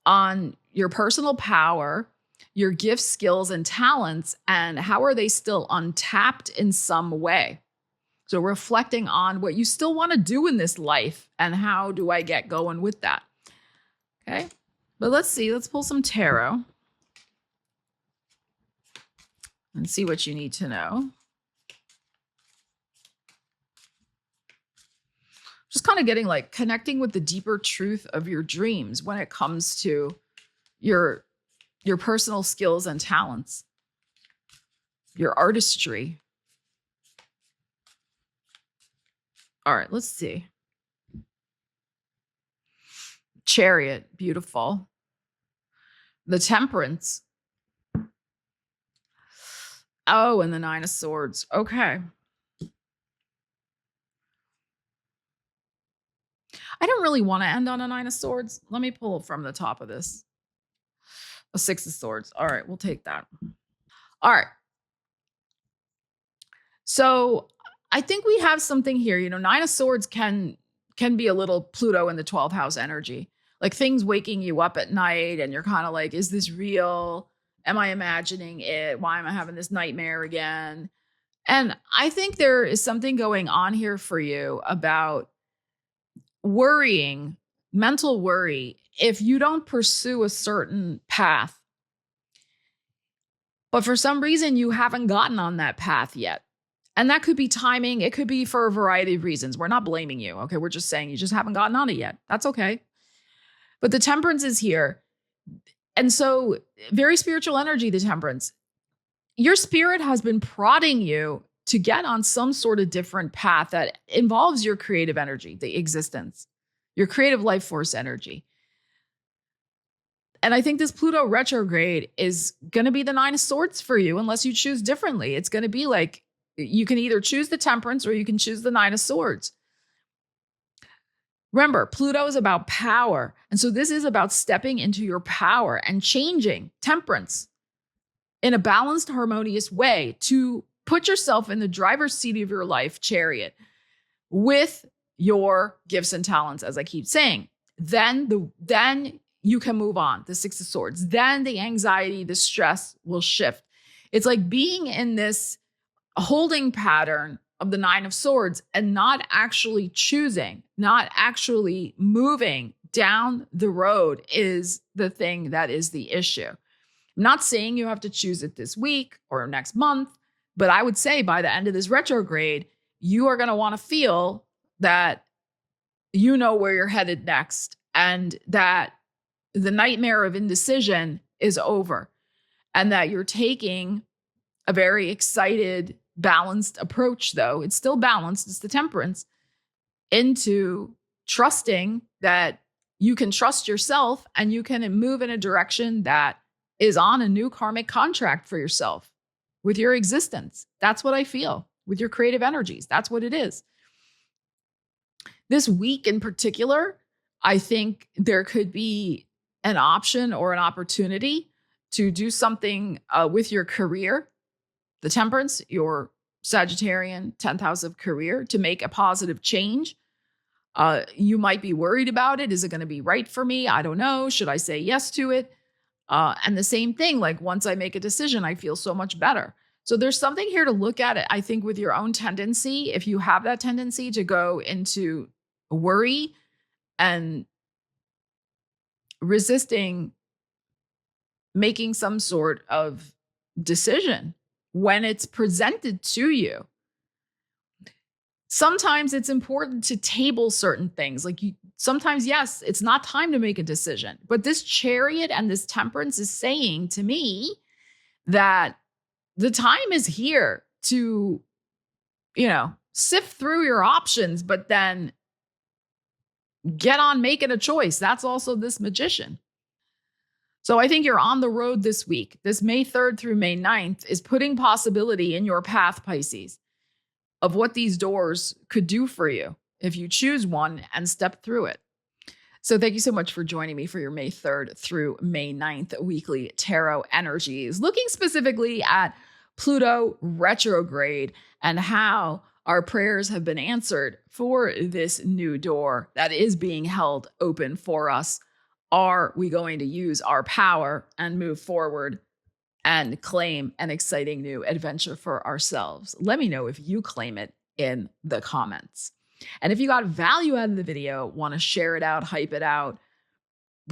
on your personal power, your gifts, skills, and talents, and how are they still untapped in some way? So reflecting on what you still want to do in this life and how do I get going with that? Okay, but let's see. Let's pull some tarot and see what you need to know. Just kind of getting like connecting with the deeper truth of your dreams when it comes to your personal skills and talents, your artistry. All right, let's see. Chariot, beautiful. The Temperance. Oh, and the Nine of Swords. Okay. I don't really want to end on a Nine of Swords. Let me pull from the top of this. A Six of Swords. All right, we'll take that. All right. So I think we have something here. You know, Nine of Swords can be a little Pluto in the 12th house energy. Like things waking you up at night and you're kind of like, is this real? Am I imagining it? Why am I having this nightmare again? And I think there is something going on here for you about worrying, mental worry, if you don't pursue a certain path. But for some reason, you haven't gotten on that path yet. And that could be timing. It could be for a variety of reasons. We're not blaming you. Okay. We're just saying you just haven't gotten on it yet. That's okay. But the Temperance is here. And so very spiritual energy, the Temperance. Your spirit has been prodding you to get on some sort of different path that involves your creative energy, the existence, your creative life force energy. And I think this Pluto retrograde is going to be the Nine of Swords for you unless you choose differently. It's going to be like you can either choose the Temperance or you can choose the Nine of Swords. Remember, Pluto is about power. And so this is about stepping into your power and changing Temperance in a balanced, harmonious way to put yourself in the driver's seat of your life, Chariot, with your gifts and talents, as I keep saying. Then you can move on, the Six of Swords. Then the anxiety, the stress will shift. It's like being in this holding pattern of the Nine of Swords and not actually choosing, not actually moving down the road is the thing that is the issue. I'm not saying you have to choose it this week or next month, but I would say by the end of this retrograde, you are going to want to feel that you know where you're headed next and that the nightmare of indecision is over and that you're taking a very excited, balanced approach, though. It's still balanced. It's the temperance into trusting that you can trust yourself and you can move in a direction that is on a new karmic contract for yourself with your existence. That's what I feel with your creative energies. That's what it is. This week in particular, I think there could be an option or an opportunity to do something with your career, the temperance, your Sagittarian 10th house of career, to make a positive change. You might be worried about it. Is it going to be right for me? I don't know. Should I say yes to it? And the same thing, like once I make a decision, I feel so much better. So there's something here to look at it, I think, with your own tendency. If you have that tendency to go into worry and resisting making some sort of decision when it's presented to you. Sometimes it's important to table certain things. Sometimes, yes, it's not time to make a decision. But this Chariot and this Temperance is saying to me that the time is here to, sift through your options, but then get on making a choice. That's also this Magician. So I think you're on the road this week. This May 3rd through May 9th is putting possibility in your path, Pisces, of what these doors could do for you if you choose one and step through it. So thank you so much for joining me for your May 3rd through May 9th weekly tarot energies, looking specifically at Pluto retrograde and how our prayers have been answered for this new door that is being held open for us. Are we going to use our power and move forward and claim an exciting new adventure for ourselves? Let me know if you claim it in the comments. And if you got value out of the video, want to share it out, hype it out,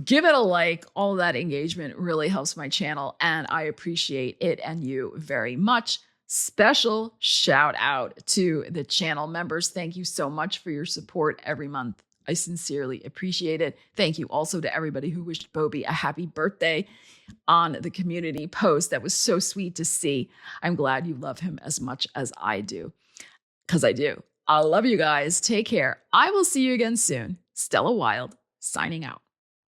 give it a like. All that engagement really helps my channel, and I appreciate it and you very much. Special shout out to the channel members. Thank you so much for your support every month. I sincerely appreciate it. Thank you also to everybody who wished Bobby a happy birthday on the community post. That was so sweet to see. I'm glad you love him as much as I do, because I do. I love you guys. Take care. I will see you again soon. Stella Wilde, signing out.